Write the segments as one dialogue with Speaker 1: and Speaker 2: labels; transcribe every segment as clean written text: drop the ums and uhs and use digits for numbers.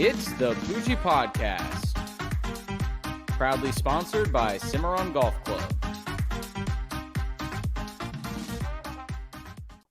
Speaker 1: It's the Poojie Podcast, proudly sponsored by Cimarron Golf Club.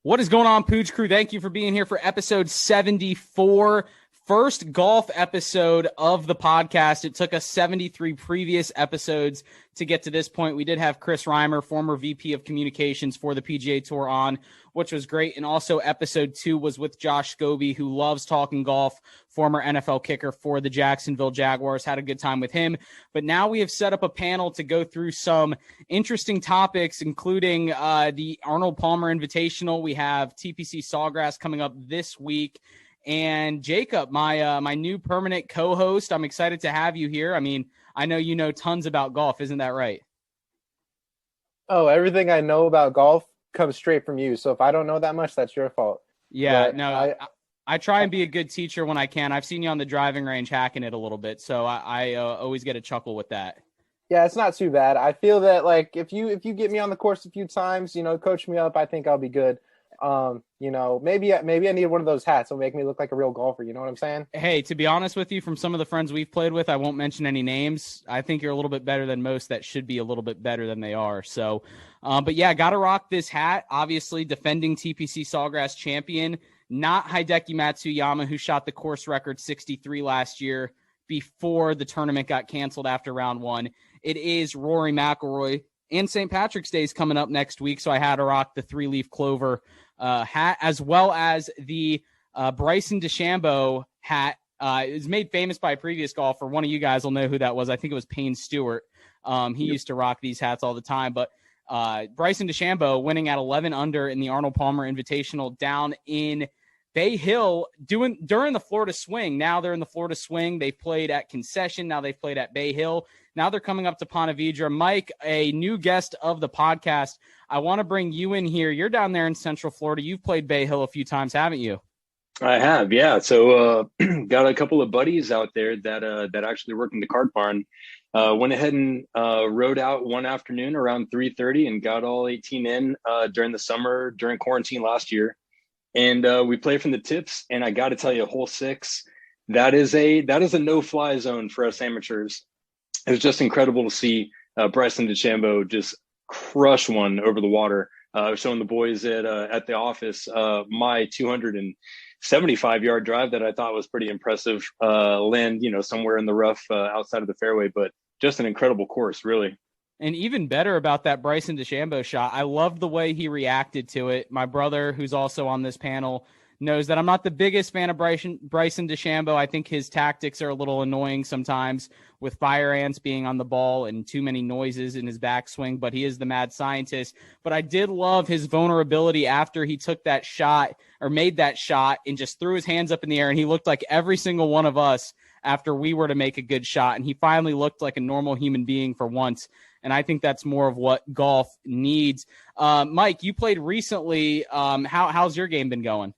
Speaker 1: What is going on, Pooj crew? Thank you for being here for episode 74. First golf episode of the podcast. It took us 73 previous episodes to get to this point. We did have Chris Reimer, former VP of Communications for the PGA Tour, on, which was great. And also episode 2 was with Josh Scobie, who loves talking golf, former NFL kicker for the Jacksonville Jaguars. Had a good time with him. But now we have set up a panel to go through some interesting topics, including the Arnold Palmer Invitational. We have TPC Sawgrass coming up this week. And Jacob, my new permanent co-host, I'm excited to have you here. I mean, I know you know tons about golf. Isn't that right?
Speaker 2: Oh, everything I know about golf comes straight from you. So if I don't know that much, that's your fault.
Speaker 1: Yeah,
Speaker 2: but
Speaker 1: no, I try and be a good teacher when I can. I've seen you on the driving range hacking it a little bit, so I always get a chuckle with that.
Speaker 2: Yeah, it's not too bad. I feel that, like, if you get me on the course a few times, coach me up, I think I'll be good. Maybe I need one of those hats. It'll make me look like a real golfer. You know what I'm saying?
Speaker 1: Hey, to be honest with you, from some of the friends we've played with, I won't mention any names. I think you're a little bit better than most that should be a little bit better than they are. So, but yeah, got to rock this hat. Obviously, defending TPC Sawgrass champion, not Hideki Matsuyama, who shot the course record 63 last year before the tournament got canceled after round 1. It is Rory McIlroy. And St. Patrick's Day is coming up next week, so I had to rock the 3-leaf clover hat, as well as the Bryson DeChambeau hat. It was made famous by a previous golfer. One of you guys will know who that was. I think it was Payne Stewart. He used to rock these hats all the time. But Bryson DeChambeau winning at 11 under in the Arnold Palmer Invitational down in Bay Hill during the Florida Swing. Now they're in the Florida Swing. They played at Concession. Now they've played at Bay Hill. Now they're coming up to Ponte Vedra. Mike, a new guest of the podcast, I want to bring you in here. You're down there in Central Florida. You've played Bay Hill a few times, haven't you?
Speaker 3: I have, yeah. So got a couple of buddies out there that actually work in the cart barn. Went ahead and rode out one afternoon around 3:30 and got all 18 in during the summer, during quarantine last year. And we played from the tips, and I got to tell you, hole 6, that is a no-fly zone for us amateurs. It was just incredible to see Bryson DeChambeau just crush one over the water. I was showing the boys at the office my 275-yard drive that I thought was pretty impressive. Land, somewhere in the rough outside of the fairway, but just an incredible course, really.
Speaker 1: And even better about that Bryson DeChambeau shot, I loved the way he reacted to it. My brother, who's also on this panel, knows that I'm not the biggest fan of Bryson DeChambeau. I think his tactics are a little annoying sometimes, with fire ants being on the ball and too many noises in his backswing, but he is the mad scientist. But I did love his vulnerability after he took that shot, or made that shot, and just threw his hands up in the air, and he looked like every single one of us after we were to make a good shot, and he finally looked like a normal human being for once. And I think that's more of what golf needs. Mike, you played recently. How's your game been going?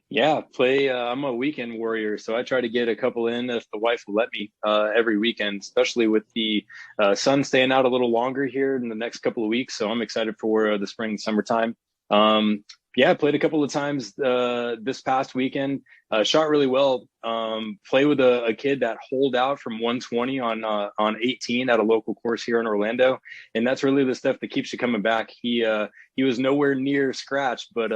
Speaker 3: Yeah, I'm a weekend warrior, so I try to get a couple in if the wife will let me every weekend, especially with the sun staying out a little longer here in the next couple of weeks. So I'm excited for the spring and summertime. I played a couple of times this past weekend. Shot really well. Play with a kid that holed out from 120 on 18 at a local course here in Orlando, and that's really the stuff that keeps you coming back. He was nowhere near scratch, but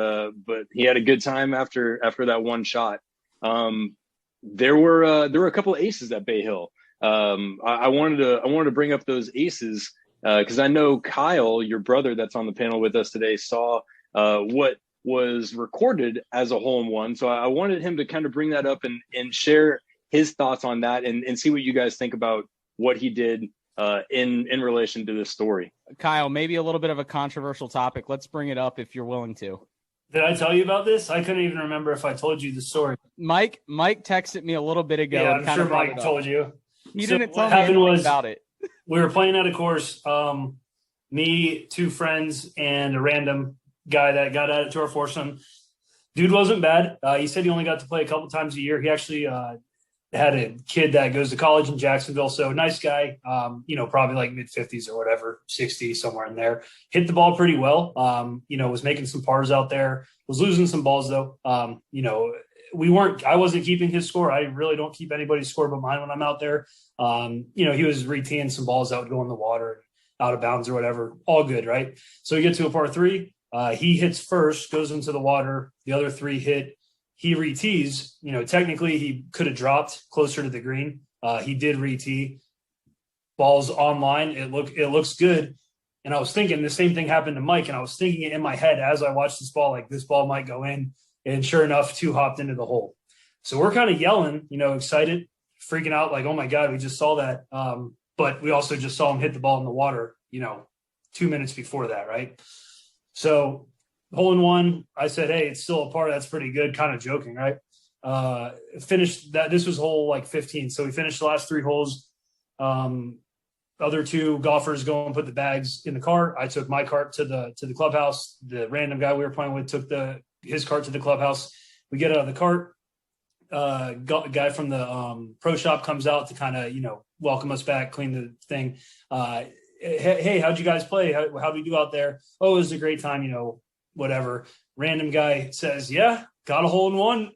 Speaker 3: he had a good time after that one shot. There were a couple of aces at Bay Hill. I wanted to bring up those aces because I know Kyle, your brother that's on the panel with us today, saw what was recorded as a hole-in-one. So I wanted him to kind of bring that up and share his thoughts on that and see what you guys think about what he did in relation to this story.
Speaker 1: Kyle, maybe a little bit of a controversial topic. Let's bring it up if you're willing to.
Speaker 4: Did I tell you about this? I couldn't even remember if I told you the story.
Speaker 1: Mike texted me a little bit ago.
Speaker 4: Yeah, I'm sure Mike told you.
Speaker 1: He didn't tell me anything about it.
Speaker 4: We were playing at a course, me, 2 friends, and a random guy that got added to our foursome. Dude wasn't bad. He said he only got to play a couple times a year. He actually had a kid that goes to college in Jacksonville. So nice guy, probably like mid-50s or whatever, 60, somewhere in there. Hit the ball pretty well, was making some pars out there, was losing some balls though. I wasn't keeping his score. I really don't keep anybody's score but mine when I'm out there. He was reteeing some balls that would go in the water, out of bounds or whatever. All good, right? So we get to a par 3. He hits first, goes into the water. The other 3 hit. He retees. Technically he could have dropped closer to the green. He did retee. Ball's online. It looks good. And I was thinking the same thing happened to Mike, and I was thinking it in my head as I watched this ball, like this ball might go in. And sure enough, 2 hopped into the hole. So we're kind of yelling, excited, freaking out, like, oh my God, we just saw that. But we also just saw him hit the ball in the water, 2 minutes before that, right? So hole in one, I said, hey, it's still a par. That's pretty good, kind of joking, right? Finished that. This was hole like 15. So we finished the last 3 holes. Other 2 golfers go and put the bags in the cart. I took my cart to the clubhouse. The random guy we were playing with took his cart to the clubhouse. We get out of the cart. Guy from the pro shop comes out to kind of, welcome us back, clean the thing. Hey, how'd you guys play? How'd we do out there? Oh, it was a great time, whatever. Random guy says, yeah, got a hole in one,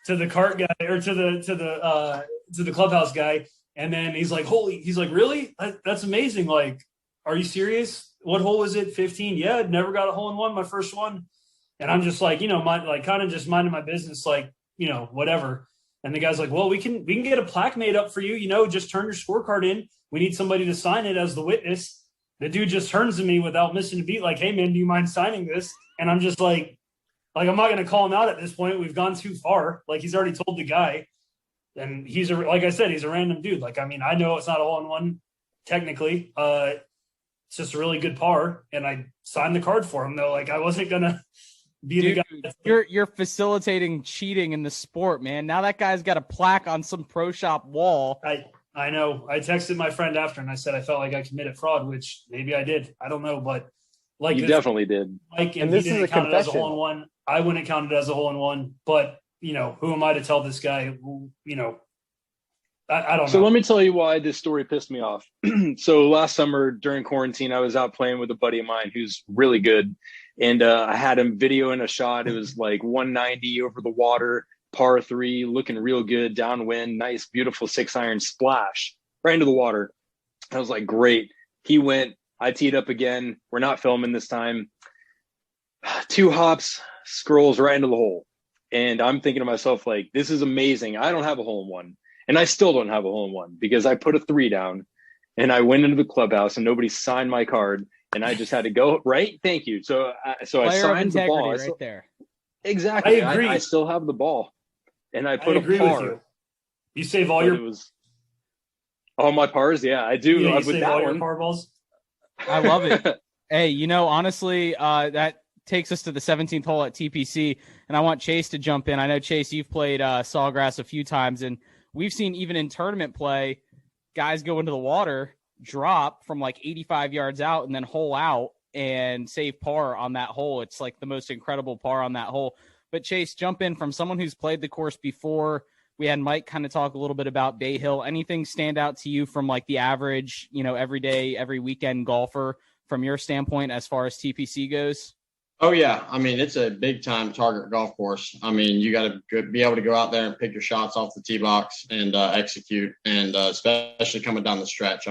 Speaker 4: to the cart guy, or to the clubhouse guy. And then he's like, really? That's amazing. Like, are you serious? What hole was it? 15? Yeah, I'd never got a hole in one, my first one. And I'm just like, kind of just minding my business, like, whatever. And the guy's like, well, we can get a plaque made up for you, just turn your scorecard in. We need somebody to sign it as the witness. The dude just turns to me without missing a beat, like, hey man, do you mind signing this? And I'm just like, I'm not going to call him out at this point. We've gone too far. Like, he's already told the guy. And like I said, he's a random dude. Like, I know it's not a hole in one technically. It's just a really good par. And I signed the card for him though. Like, I wasn't going to be the guy.
Speaker 1: You're facilitating cheating in the sport, man. Now that guy's got a plaque on some pro shop wall.
Speaker 4: I know. I texted my friend after and I said I felt like I committed fraud, which maybe I did. I don't know, but like
Speaker 3: you definitely did.
Speaker 4: Like, and this is a confession. As a hole in one. I wouldn't count it as a hole in one, but who am I to tell this guy? I don't know.
Speaker 3: So let me tell you why this story pissed me off. So last summer during quarantine, I was out playing with a buddy of mine who's really good. And I had him videoing a shot. It was like 190 over the water, par 3, looking real good, downwind, nice, beautiful 6-iron splash right into the water. I was like, great. He went, I teed up again. We're not filming this time. 2 hops, scrolls right into the hole. And I'm thinking to myself, like, this is amazing. I don't have a hole in one. And I still don't have a hole in one because I put a 3 down and I went into the clubhouse and nobody signed my card. And I just had to go, right? Thank you. So I signed the ball.
Speaker 1: Right there.
Speaker 3: Exactly.
Speaker 4: I agree.
Speaker 3: I still have the ball. And I put
Speaker 4: agree
Speaker 3: a par.
Speaker 4: with you. You save all your
Speaker 3: all my pars. Yeah, I do.
Speaker 4: Yeah, you
Speaker 3: with
Speaker 4: save
Speaker 3: that
Speaker 4: all
Speaker 3: one.
Speaker 4: your par balls.
Speaker 1: I love it. Hey, honestly, that takes us to the 17th hole at TPC, and I want Chase to jump in. I know, Chase, you've played Sawgrass a few times, and we've seen even in tournament play, guys go into the water, drop from like 85 yards out, and then hole out and save par on that hole. It's like the most incredible par on that hole. But Chase, jump in from someone who's played the course before. We had Mike kind of talk a little bit about Bay Hill. Anything stand out to you from like the average, every day, every weekend golfer from your standpoint as far as TPC goes?
Speaker 5: Oh, yeah. It's a big-time target golf course. You got to be able to go out there and pick your shots off the tee box and execute, and especially coming down the stretch.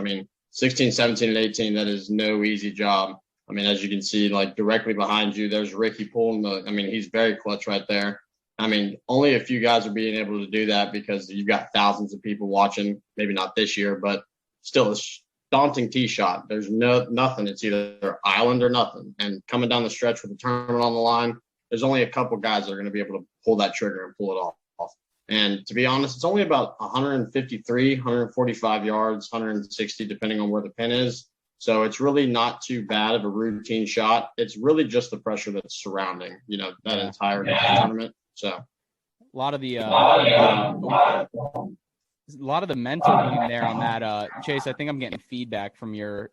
Speaker 5: 16, 17, and 18, that is no easy job. As you can see, like directly behind you, there's Ricky pulling he's very clutch right there. Only a few guys are being able to do that because you've got thousands of people watching, maybe not this year, but still it's daunting tee shot. There's nothing. It's either island or nothing. And coming down the stretch with the tournament on the line, there's only a couple guys that are going to be able to pull that trigger and pull it off. And to be honest, it's only about 153, 145 yards, 160, depending on where the pin is. So it's really not too bad of a routine shot. It's really just the pressure that's surrounding, that entire tournament. So
Speaker 1: a lot of the mental game there on that. Chase, I think I'm getting feedback from your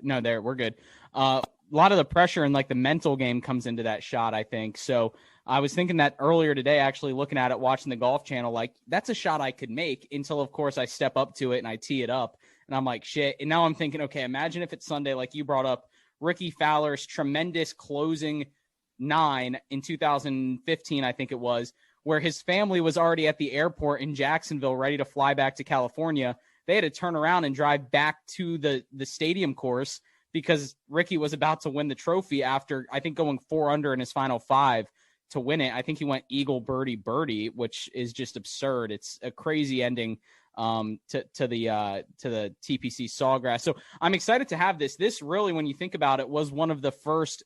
Speaker 1: no, there, we're good. A lot of the pressure and like the mental game comes into that shot, I think. So I was thinking that earlier today, actually looking at it, watching the Golf Channel, like that's a shot I could make until, of course, I step up to it and I tee it up. And I'm like, shit. And now I'm thinking, okay, imagine if it's Sunday, like you brought up, Ricky Fowler's tremendous closing 9 in 2015, I think it was, where his family was already at the airport in Jacksonville, ready to fly back to California. They had to turn around and drive back to the stadium course because Ricky was about to win the trophy after, I think, going 4 under in his final 5 to win it. I think he went eagle, birdie, birdie, which is just absurd. It's a crazy ending to the TPC Sawgrass. So I'm excited to have this. This really, when you think about it, was one of the first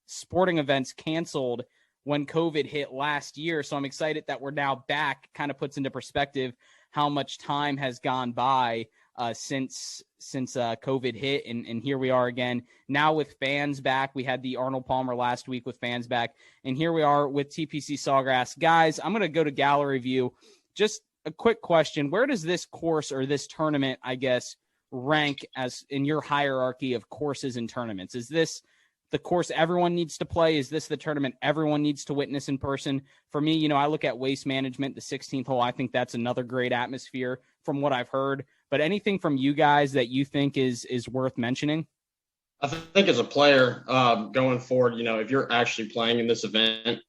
Speaker 1: sporting events canceled when COVID hit last year. So I'm excited that we're now back. Kind of puts into perspective how much time has gone by since COVID hit, and here we are again now with fans back. We had the Arnold Palmer last week with fans back, and here we are with TPC Sawgrass. Guys, I'm going to go to gallery view. Just a quick question: where does this course or this tournament, I guess, rank as in your hierarchy of courses and tournaments? Is this the course everyone needs to play? Is this the tournament everyone needs to witness in person? For me, I look at Waste Management, the 16th hole. I think that's another great atmosphere from what I've heard. But anything from you guys that you think is worth mentioning?
Speaker 5: I think as a player going forward, if you're actually playing in this event,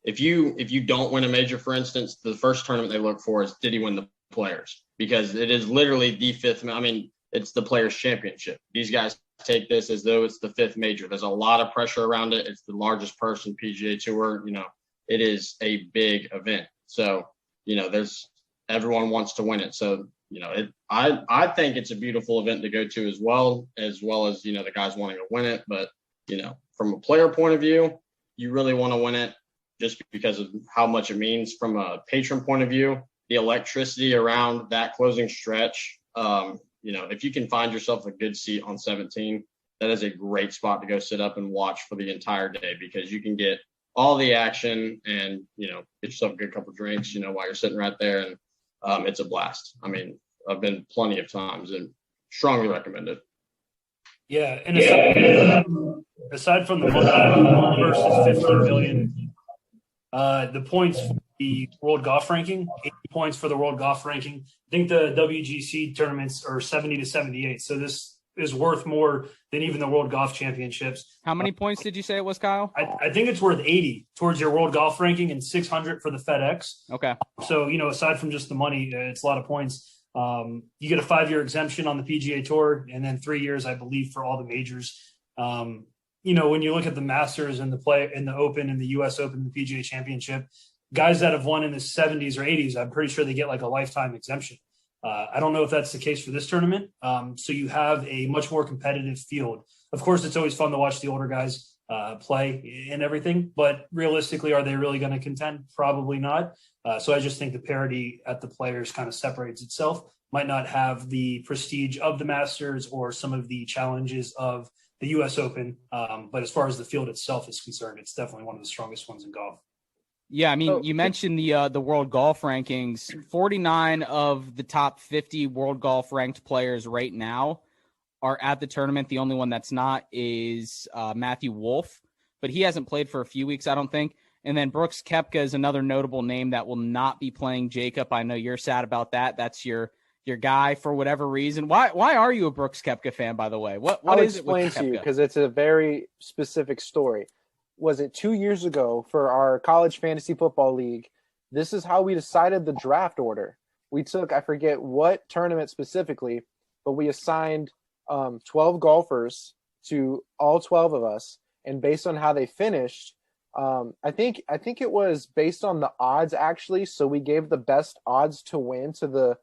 Speaker 5: if you don't win a major, for instance, the first tournament they look for is, did he win the Players? Because it is literally the fifth. I mean, it's the Players Championship. These guys take this as though it's the 5th major. There's a lot of pressure around it. It's the largest purse in PGA Tour. It is a big event. So, everyone wants to win it. So, I think it's a beautiful event to go to as well as, the guys wanting to win it. But, from a player point of view, you really want to win it just because of how much it means. From a patron point of view, the electricity around that closing stretch, if you can find yourself a good seat on 17, that is a great spot to go sit up and watch for the entire day, because you can get all the action and, get yourself a good couple drinks, while you're sitting right there. And it's a blast. I mean, I've been plenty of times and strongly recommend it.
Speaker 4: Yeah. And aside from the versus 15 million, the points for the World Golf Ranking, 80 points for the World Golf Ranking. I think the WGC tournaments are 70 to 78. So this is worth more than even the World Golf Championships.
Speaker 1: How many points did you say it was, Kyle?
Speaker 4: I think it's worth 80 towards your World Golf Ranking and 600 for the FedEx.
Speaker 1: Okay.
Speaker 4: So, aside from just the money, it's a lot of points. You get a 5-year exemption on the PGA Tour, and then 3 years, I believe, for all the majors. When you look at the Masters and the Open and the U.S. Open and the PGA Championship, guys that have won in the 70s or 80s, I'm pretty sure they get like a lifetime exemption. I don't know if that's the case for this tournament. So you have a much more competitive field. Of course, it's always fun to watch the older guys play and everything, but realistically, are they really going to contend? Probably not. So I just think the parity at the Players kind of separates itself. Might not have the prestige of the Masters or some of the challenges of the U.S. Open. But as far as the field itself is concerned, it's definitely one of the strongest ones in golf.
Speaker 1: Yeah, I mean, you mentioned the World Golf Rankings. 49 of the top 50 World Golf ranked players right now are at the tournament. The only one that's not is Matthew Wolff, but he hasn't played for a few weeks, I don't think. And then Brooks Koepka is another notable name that will not be playing. Jacob, I know you're sad about that. That's your guy for whatever reason. Why are you a Brooks Koepka fan, by the way? What is it with Koepka?
Speaker 2: I'll explain to you, because it's a very specific story. Was it 2 years ago for our college fantasy football league? This is how we decided the draft order. We took, I forget what tournament specifically, but we assigned 12 golfers to all 12 of us. And based on how they finished, I think it was based on the odds, actually. So we gave the best odds to win to the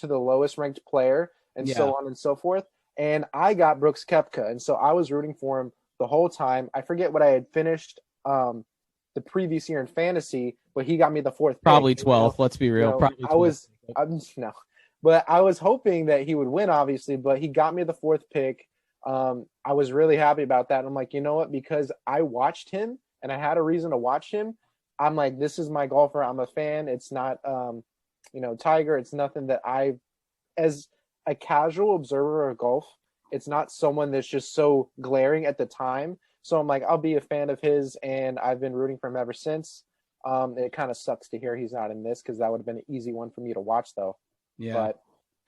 Speaker 2: lowest ranked player, and so on and so forth. And I got Brooks Koepka, and so I was rooting for him the whole time. I forget what I had finished the previous year in fantasy, but he got me the 4th pick.
Speaker 1: Probably 12th. Let's be real. Probably
Speaker 2: 12th. But I was hoping that he would win, obviously, but he got me the 4th pick. I was really happy about that. And I'm like, you know what? Because I watched him and I had a reason to watch him. I'm like, this is my golfer. I'm a fan. It's not, Tiger. It's nothing that as a casual observer of golf, it's not someone that's just so glaring at the time. So I'm like, I'll be a fan of his, and I've been rooting for him ever since. It kind of sucks to hear he's not in this, because that would have been an easy one for me to watch, though.
Speaker 1: Yeah.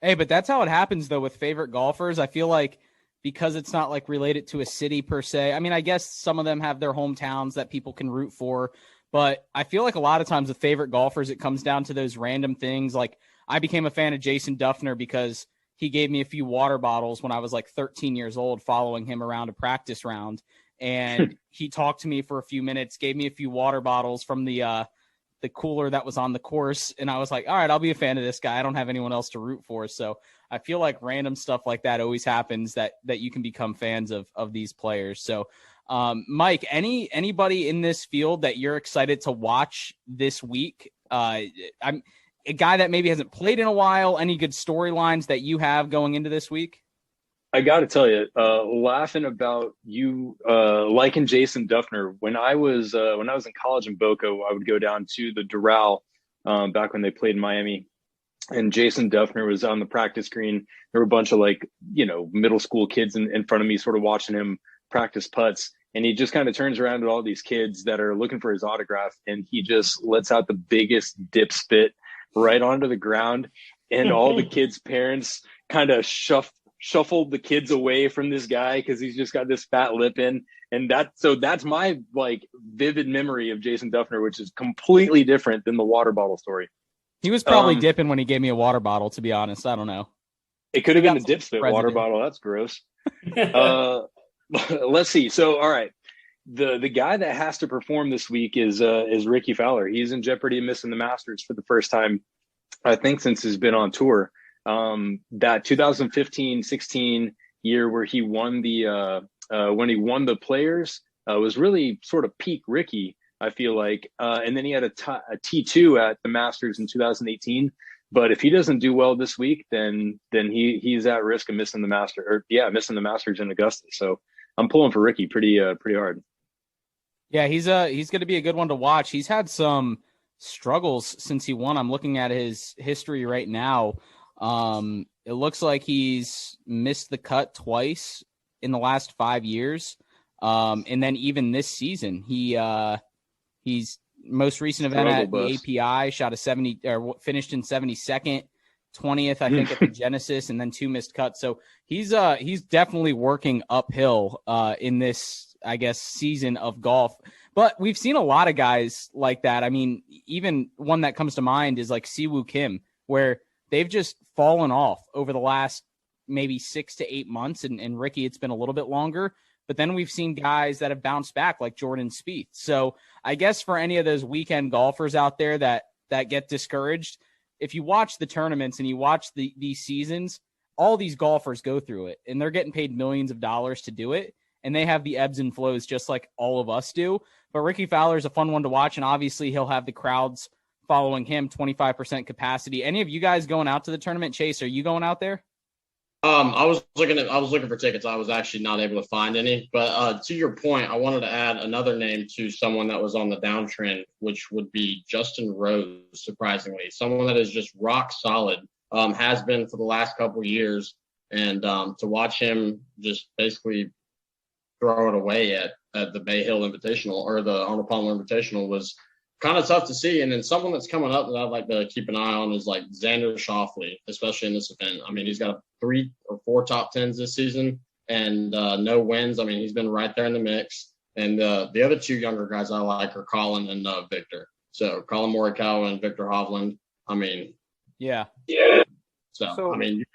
Speaker 1: But that's how it happens, though, with favorite golfers. I feel like because it's not like related to a city per se. I mean, I guess some of them have their hometowns that people can root for, But I feel like a lot of times with favorite golfers, it comes down to those random things. Like I became a fan of Jason Duffner because he gave me a few water bottles when I was like 13 years old, following him around a practice round. And he talked to me for a few minutes, gave me a few water bottles from the cooler that was on the course. And I was like, all right, I'll be a fan of this guy. I don't have anyone else to root for. So I feel like random stuff like that always happens that you can become fans of these players. So Mike, anybody in this field that you're excited to watch this week? I'm a guy that maybe hasn't played in a while. Any good storylines that you have going into this week?
Speaker 3: I got to tell you, laughing about you liking Jason Duffner. When I was in college in Boca, I would go down to the Doral back when they played in Miami, and Jason Duffner was on the practice green. There were a bunch of middle school kids in front of me, sort of watching him practice putts, and he just kind of turns around to all these kids that are looking for his autograph, and he just lets out the biggest dip spit right onto the ground, and all the kids' parents kind of shuffled the kids away from this guy because he's just got this fat lip in. And that's my vivid memory of Jason Duffner, which is completely different than the water bottle story.
Speaker 1: He was probably dipping when he gave me a water bottle, to be honest. I don't know.
Speaker 3: It could have been a dip spit water bottle. That's gross. Let's see. So, all right. The guy that has to perform this week is Ricky Fowler. He's in jeopardy of missing the Masters for the first time, I think, since he's been on tour. That 2015-16 year where he won when he won the Players was really sort of peak Ricky, I feel like. And then he had a T2 at the Masters in 2018. But if he doesn't do well this week, then he's at risk of missing the missing the Masters in Augusta. So I'm pulling for Ricky pretty hard. Yeah,
Speaker 1: he's going to be a good one to watch. He's had some struggles since he won. I'm looking at his history right now. It looks like he's missed the cut twice in the last 5 years. And then even this season, he's most recent event at the API shot a 70 or finished in 72nd, 20th, I think, at the Genesis, and then 2 missed cuts. So he's definitely working uphill in this, I guess, season of golf. But we've seen a lot of guys like that. I mean, even one that comes to mind is like Siwoo Kim, where they've just fallen off over the last maybe 6 to 8 months. And Ricky, it's been a little bit longer. But then we've seen guys that have bounced back like Jordan Spieth. So I guess for any of those weekend golfers out there that get discouraged, if you watch the tournaments and you watch these seasons, all these golfers go through it, and they're getting paid millions of dollars to do it. And they have the ebbs and flows just like all of us do. But Ricky Fowler is a fun one to watch. And obviously he'll have the crowds following him, 25% capacity. Any of you guys going out to the tournament? Chase, are you going out there?
Speaker 5: I was looking for tickets. I was actually not able to find any. But to your point, I wanted to add another name to someone that was on the downtrend, which would be Justin Rose. Surprisingly, someone that is just rock solid, has been for the last couple of years, and to watch him just basically throw it away at the Bay Hill Invitational or the Arnold Palmer Invitational was kind of tough to see. And then someone that's coming up that I'd like to keep an eye on is like Xander Schauffele, especially in this event. I mean, he's got 3 or 4 top 10s this season and no wins. I mean, he's been right there in the mix. And the other 2 younger guys I like are Colin and Victor. So Colin Morikawa and Victor Hovland. I mean,
Speaker 1: yeah.
Speaker 5: So I mean, you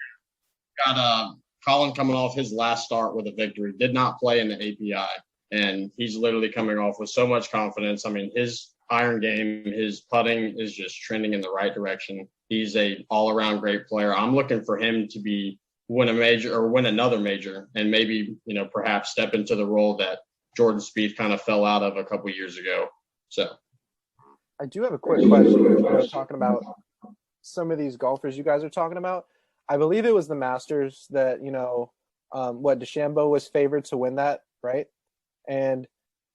Speaker 5: got Colin coming off his last start with a victory, did not play in the API, and he's literally coming off with so much confidence. I mean, his iron game, his putting is just trending in the right direction. He's a all-around great player. I'm looking for him to win a major or win another major, and maybe, perhaps step into the role that Jordan Spieth kind of fell out of a couple years ago. So
Speaker 2: I do have a quick question. Talking about some of these golfers you guys are talking about, I believe it was the Masters that, DeChambeau was favored to win that, right? And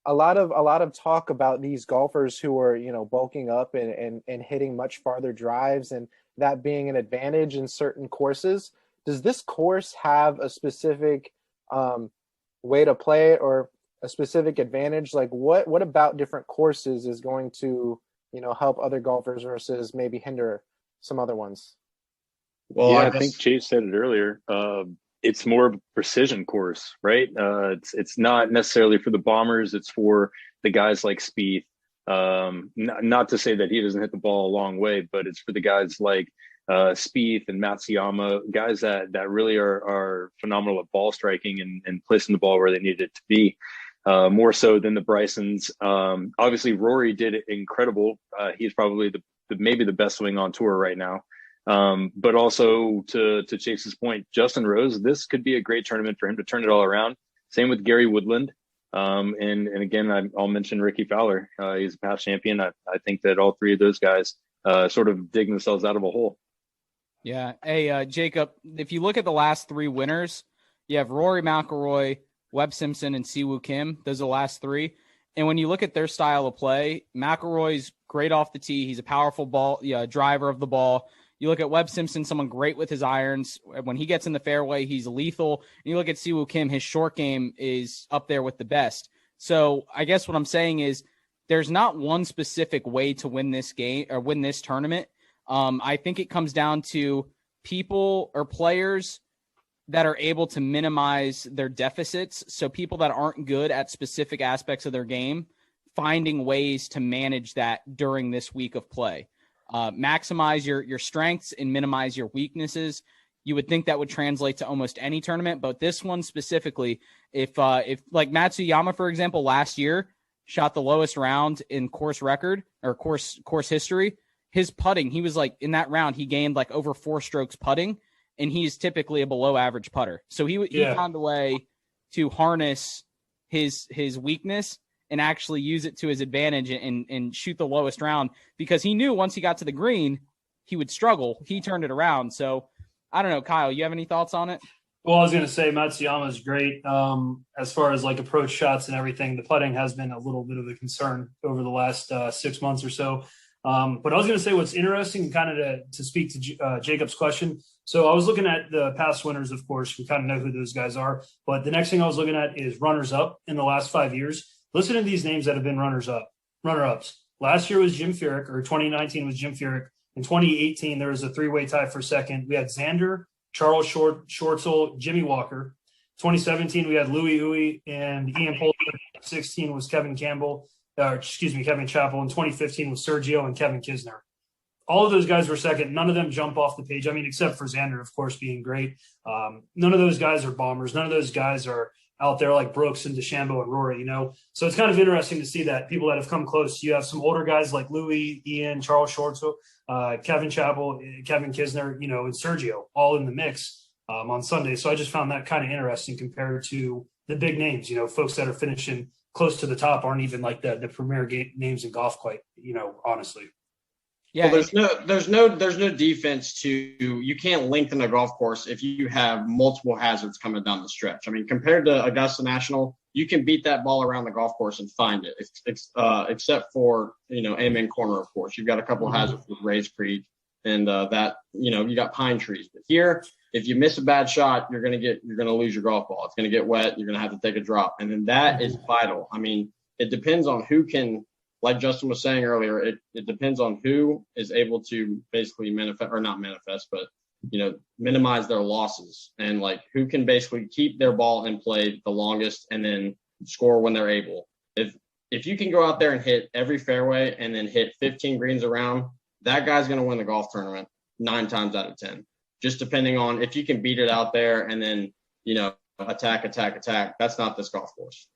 Speaker 2: a lot of talk about these golfers who are, bulking up and hitting much farther drives, and that being an advantage in certain courses. Does this course have a specific way to play it or a specific advantage? Like what about different courses is going to, help other golfers versus maybe hinder some other ones?
Speaker 3: Well, yeah, I think Chase said it earlier. It's more of a precision course, right? It's not necessarily for the bombers. It's for the guys like Spieth, Not to say that he doesn't hit the ball a long way, but it's for the guys like Spieth and Matsuyama, guys that really are phenomenal at ball striking and placing the ball where they need it to be, more so than the Brysons. Obviously, Rory did incredible. He's probably maybe the best swing on tour right now. But also to Chase's point, Justin Rose, this could be a great tournament for him to turn it all around. Same with Gary Woodland. And again, I'll mention Ricky Fowler. He's a past champion. I think that all three of those guys sort of dig themselves out of a hole.
Speaker 1: Yeah. Hey, Jacob, if you look at the last three winners, you have Rory McIlroy, Webb Simpson, and Siwoo Kim. Those are the last three. And when you look at their style of play, McIlroy's great off the tee. He's a powerful driver of the ball. You look at Webb Simpson, someone great with his irons. When he gets in the fairway, he's lethal. And you look at Siwoo Kim, his short game is up there with the best. So I guess what I'm saying is there's not one specific way to win this game or win this tournament. I think it comes down to people or players that are able to minimize their deficits. So people that aren't good at specific aspects of their game, finding ways to manage that during this week of play. Maximize your strengths and minimize your weaknesses. You would think that would translate to almost any tournament, but this one specifically, if like Matsuyama, for example, last year shot the lowest round in course record or course history, his putting, he was like in that round, he gained like over 4 strokes putting, and he's typically a below average putter. So he found a way to harness his weakness and actually use it to his advantage and shoot the lowest round, because he knew once he got to the green, he would struggle. He turned it around. So I don't know, Kyle, you have any thoughts on it?
Speaker 4: Well, I was going to say Matsuyama is great. As far as like approach shots and everything, the putting has been a little bit of a concern over the last 6 months or so. But I was going to say what's interesting, kind of to speak to Jacob's question. So I was looking at the past winners, of course. We kind of know who those guys are. But the next thing I was looking at is runners-up in the last 5 years. Listen to these names that have been runner-ups. Last year was Jim Furyk, or 2019 was Jim Furyk. In 2018, there was a 3-way tie for second. We had Xander, Charles Schwartzel, Jimmy Walker. 2017, we had Louis Uwe and Ian Poulter. 2016 was Kevin Chappell. In 2015 was Sergio and Kevin Kisner. All of those guys were second. None of them jump off the page. I mean, except for Xander, of course, being great. None of those guys are bombers. None of those guys are out there like Brooks and DeChambeau and Rory, So it's kind of interesting to see that people that have come close. You have some older guys like Louis, Ian, Charles Schwartzel, Kevin Chappell, Kevin Kisner, and Sergio, all in the mix on Sunday. So I just found that kind of interesting compared to the big names. Folks that are finishing close to the top aren't even like the premier names in golf quite, honestly.
Speaker 1: Yeah,
Speaker 5: well, there's no defense to, you can't lengthen a golf course if you have multiple hazards coming down the stretch. I mean, compared to Augusta National, you can beat that ball around the golf course and find it, except for Amen Corner, of course. You've got a couple hazards with Rays Creek and that you got pine trees. But here, if you miss a bad shot, you're gonna lose your golf ball. It's gonna get wet. You're gonna have to take a drop, and then that is vital. I mean, it depends on who can. Like Justin was saying earlier, it depends on who is able to basically minimize their losses, and like who can basically keep their ball in play the longest and then score when they're able. If you can go out there and hit every fairway and then hit 15 greens around, that guy's going to win the golf tournament 9 times out of 10. Just depending on if you can beat it out there and then attack. That's not this golf course.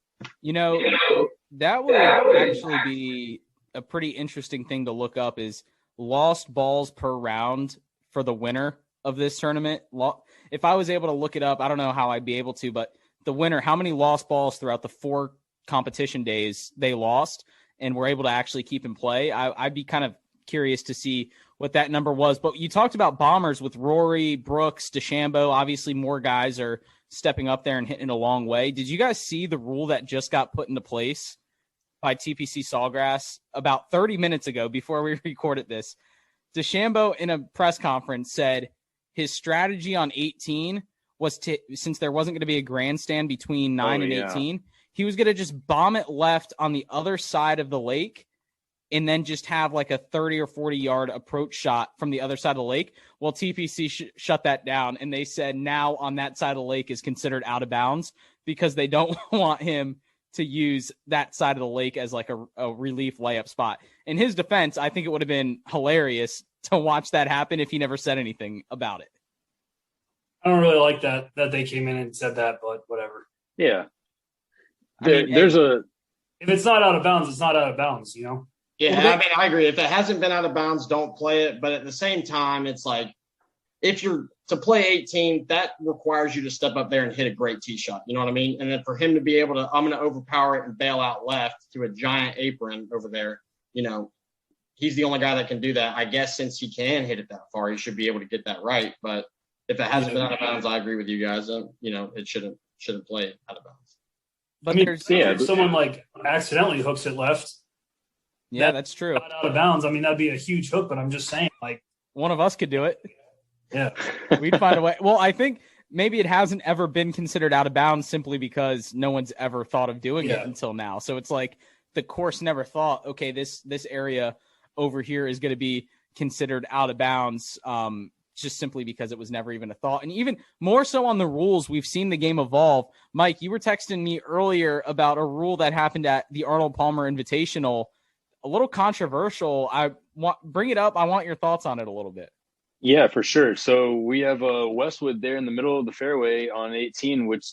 Speaker 1: That would actually be a pretty interesting thing to look up, is lost balls per round for the winner of this tournament. If I was able to look it up, I don't know how I'd be able to, but the winner, how many lost balls throughout the 4 competition days they lost and were able to actually keep in play. I'd be kind of curious to see what that number was. But you talked about bombers with Rory, Brooks, DeChambeau. Obviously, more guys are stepping up there and hitting a long way. Did you guys see the rule that just got put into place by TPC Sawgrass about 30 minutes ago before we recorded this? DeChambeau in a press conference said his strategy on 18 was to, since there wasn't going to be a grandstand between 9 and 18, he was going to just bomb it left on the other side of the lake and then just have like a 30 or 40 yard approach shot from the other side of the lake. Well, TPC shut that down, and they said now on that side of the lake is considered out of bounds because they don't want him to use that side of the lake as like a relief layup spot. In his defense, I think it would have been hilarious to watch that happen if he never said anything about it.
Speaker 4: I don't really like that they came in and said that, but whatever.
Speaker 3: Yeah.
Speaker 4: If it's not out of bounds, it's not out of bounds, you know?
Speaker 5: Yeah, I mean, I agree. If it hasn't been out of bounds, don't play it. But at the same time, it's like if you're to play 18, that requires you to step up there and hit a great tee shot. You know what I mean? And then for him to be able to, I'm going to overpower it and bail out left to a giant apron over there, you know, he's the only guy that can do that. I guess since he can hit it that far, he should be able to get that right. But if it hasn't been out of bounds, I agree with you guys. You know, it shouldn't play out of bounds.
Speaker 1: But
Speaker 4: if someone like accidentally hooks it left.
Speaker 1: Yeah, that's true.
Speaker 4: Not out of bounds. I mean, that'd be a huge hook, but I'm just saying, like,
Speaker 1: one of us could do it.
Speaker 4: Yeah.
Speaker 1: We'd find a way. Well, I think maybe it hasn't ever been considered out of bounds simply because no one's ever thought of doing it until now. So it's like the course never thought, okay, this area over here is going to be considered out of bounds. Just simply because it was never even a thought. And even more so on the rules, we've seen the game evolve. Mike, you were texting me earlier about a rule that happened at the Arnold Palmer Invitational, a little controversial. Bring it up. I want your thoughts on it a little bit.
Speaker 3: Yeah, for sure. So we have Westwood there in the middle of the fairway on 18, which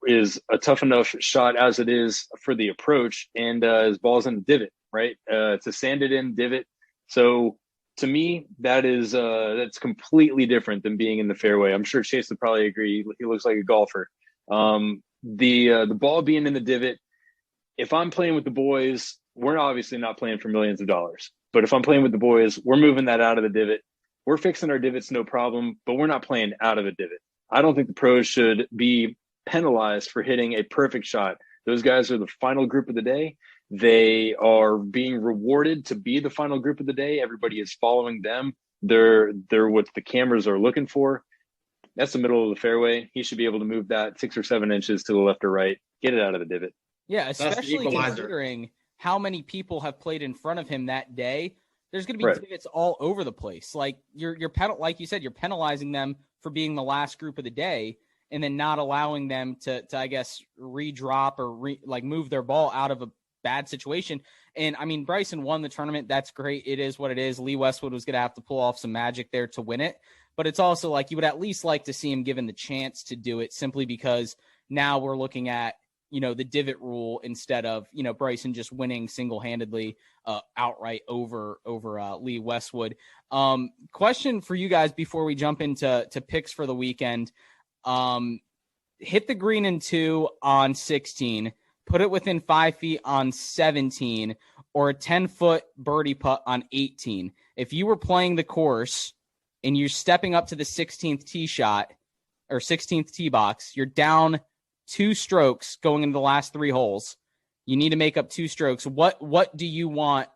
Speaker 3: is a tough enough shot as it is for the approach, and his ball's in the divot, right? It's a sanded in divot. So to me, that's completely different than being in the fairway. I'm sure Chase would probably agree. He looks like a golfer. The ball being in the divot, if I'm playing with the boys, we're obviously not playing for millions of dollars. But if I'm playing with the boys, we're moving that out of the divot. We're fixing our divots, no problem, but we're not playing out of a divot. I don't think the pros should be penalized for hitting a perfect shot. Those guys are the final group of the day. They are being rewarded to be the final group of the day. Everybody is following them. They're what the cameras are looking for. That's the middle of the fairway. He should be able to move that 6 or 7 inches to the left or right, get it out of the divot.
Speaker 1: Yeah, especially considering how many people have played in front of him that day. There's going to be divots all over the place. Like like you said, you're penalizing them for being the last group of the day, and then not allowing them to I guess redrop or move their ball out of a bad situation. And I mean, Bryson won the tournament. That's great. It is what it is. Lee Westwood was going to have to pull off some magic there to win it. But it's also like you would at least like to see him given the chance to do it, simply because now we're looking at, the divot rule instead of, Bryson just winning single-handedly outright over Lee Westwood. Question for you guys before we jump into picks for the weekend. Hit the green in 2 on 16, put it within 5 feet on 17, or a 10-foot birdie putt on 18. If you were playing the course and you're stepping up to the 16th tee shot or 16th tee box, you're down 2 strokes going into the last 3 holes. You need to make up 2 strokes. What do you want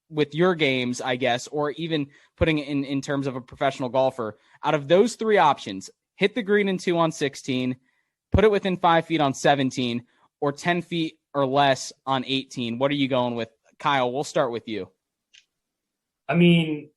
Speaker 1: with your games, I guess, or even putting it in terms of a professional golfer? Out of those 3 options, hit the green in 2 on 16, put it within 5 feet on 17, or 10 feet or less on 18. What are you going with? Kyle, we'll start with you.
Speaker 4: I mean,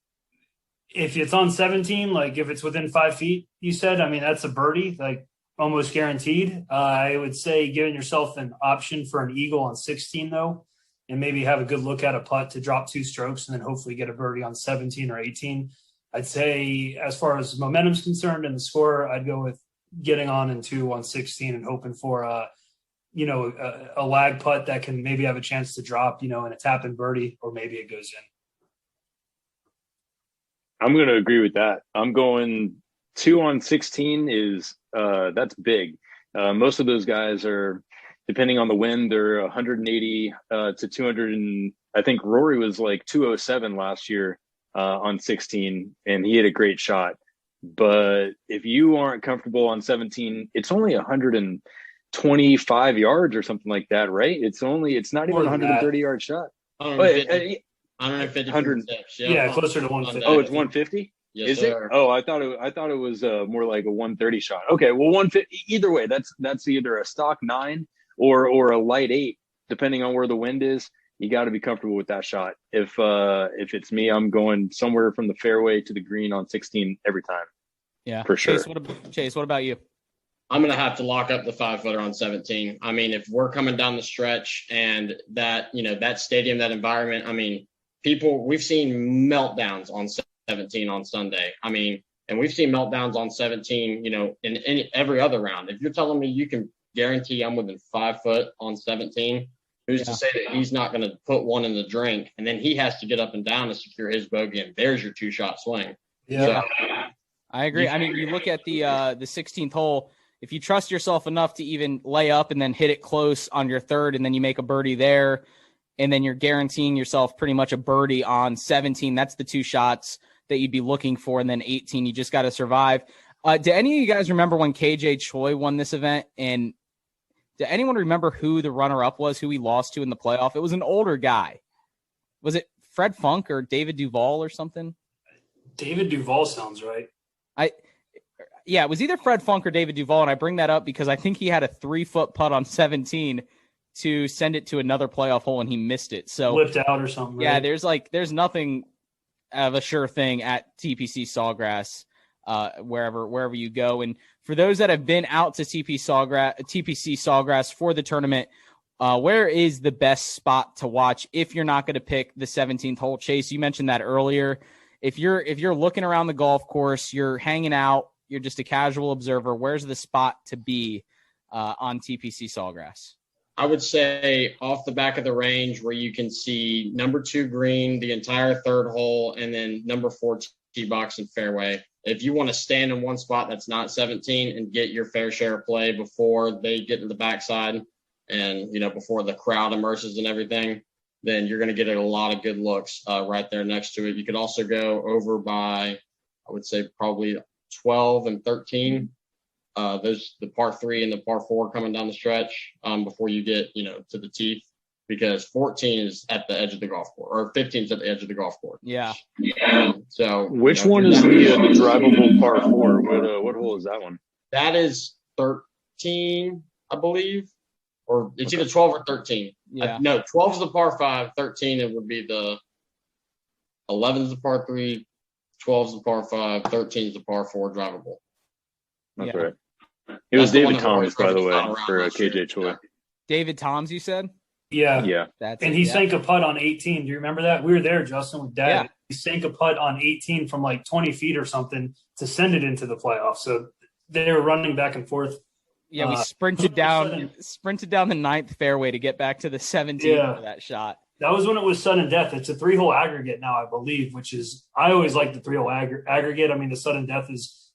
Speaker 4: if it's on 17, like if it's within 5 feet, you said, I mean, that's a birdie, like almost guaranteed. I would say giving yourself an option for an eagle on 16, though, and maybe have a good look at a putt to drop 2 strokes and then hopefully get a birdie on 17 or 18. I'd say as far as momentum's concerned and the score, I'd go with getting on in 2 on 16 and hoping for a lag putt that can maybe have a chance to drop, in a tap and birdie, or maybe it goes in.
Speaker 3: I'm going to agree with that. I'm going 2 on 16 is that's big. Most of those guys are, depending on the wind, they're 180 to 200. And I think Rory was like 207 last year on 16, and he had a great shot. But if you aren't comfortable on 17, it's only 125 yards or something like that, right? It's not even a 130-yard shot.
Speaker 5: 150 steps.
Speaker 4: Yeah, closer to 150.
Speaker 3: Oh, it's 150?
Speaker 5: Yes,
Speaker 3: is
Speaker 5: sir.
Speaker 3: It? Oh, I thought it was more like a 130 shot. Okay, well, 150. Either way, that's either a stock 9 or a light 8, depending on where the wind is. You got to be comfortable with that shot. If it's me, I'm going somewhere from the fairway to the green on 16 every time.
Speaker 1: Yeah,
Speaker 3: for sure.
Speaker 1: Chase, what about you?
Speaker 5: I'm going to have to lock up the 5-footer on 17. I mean, if we're coming down the stretch and that, that stadium, that environment, I mean, we've seen meltdowns on 17 on Sunday. I mean, and we've seen meltdowns on 17, in every other round. If you're telling me you can guarantee I'm within 5 foot on 17, who's to say that he's not going to put one in the drink and then he has to get up and down to secure his bogey, and there's your 2-shot swing.
Speaker 4: Yeah.
Speaker 5: So,
Speaker 1: I agree. I mean, you look at the 16th hole. If you trust yourself enough to even lay up and then hit it close on your third, and then you make a birdie there, and then you're guaranteeing yourself pretty much a birdie on 17. That's the 2 shots that you'd be looking for. And then 18, you just got to survive. Do any of you guys remember when KJ Choi won this event? And do anyone remember who the runner-up was, who he lost to in the playoff? It was an older guy. Was it Fred Funk or David Duval or something?
Speaker 4: David Duval sounds right.
Speaker 1: Yeah, it was either Fred Funk or David Duval, and I bring that up because I think he had a 3-foot putt on 17 to send it to another playoff hole, and he missed it. So
Speaker 4: flipped out or something.
Speaker 1: Yeah,
Speaker 4: right?
Speaker 1: there's nothing of a sure thing at TPC Sawgrass, wherever you go. And for those that have been out to TPC Sawgrass for the tournament, where is the best spot to watch if you're not going to pick the 17th hole? Chase, you mentioned that earlier. If you're looking around the golf course, you're hanging out, you're just a casual observer, where's the spot to be on TPC Sawgrass?
Speaker 5: I would say off the back of the range where you can see number 2 green, the entire third hole, and then number 4 tee box and fairway. If you want to stand in one spot that's not 17 and get your fair share of play before they get to the backside and, before the crowd immerses and everything, then you're going to get a lot of good looks right there next to it. You could also go over by, I would say, probably 12 and 13. There's the par 3 and the par 4 coming down the stretch before you get, to the teeth, because 14 is at the edge of the golf course, or 15 is at the edge of the golf course.
Speaker 1: Yeah.
Speaker 5: So
Speaker 3: which one is the drivable par 4? What hole is that one?
Speaker 5: That is 13, I believe, or it's either 12 or 13.
Speaker 1: Yeah.
Speaker 5: No, 12 is the par 5, 13 it would be the 11 is the par 3, 12 is the par 5, 13 is the par 4 drivable.
Speaker 3: That's right. It was David Toms, by the way, for KJ Choi.
Speaker 1: David Toms, you said?
Speaker 4: Yeah. He sank a putt on 18. Do you remember that? We were there, Justin, with Dad.
Speaker 1: Yeah.
Speaker 4: He sank a putt on 18 from like 20 feet or something to send it into the playoffs. So they were running back and forth.
Speaker 1: Yeah, we sprinted down the 9th fairway to get back to the 17th for that shot.
Speaker 4: That was when it was sudden death. It's a 3-hole aggregate now, I believe, which is – I always like the 3-hole aggregate. I mean, the sudden death is,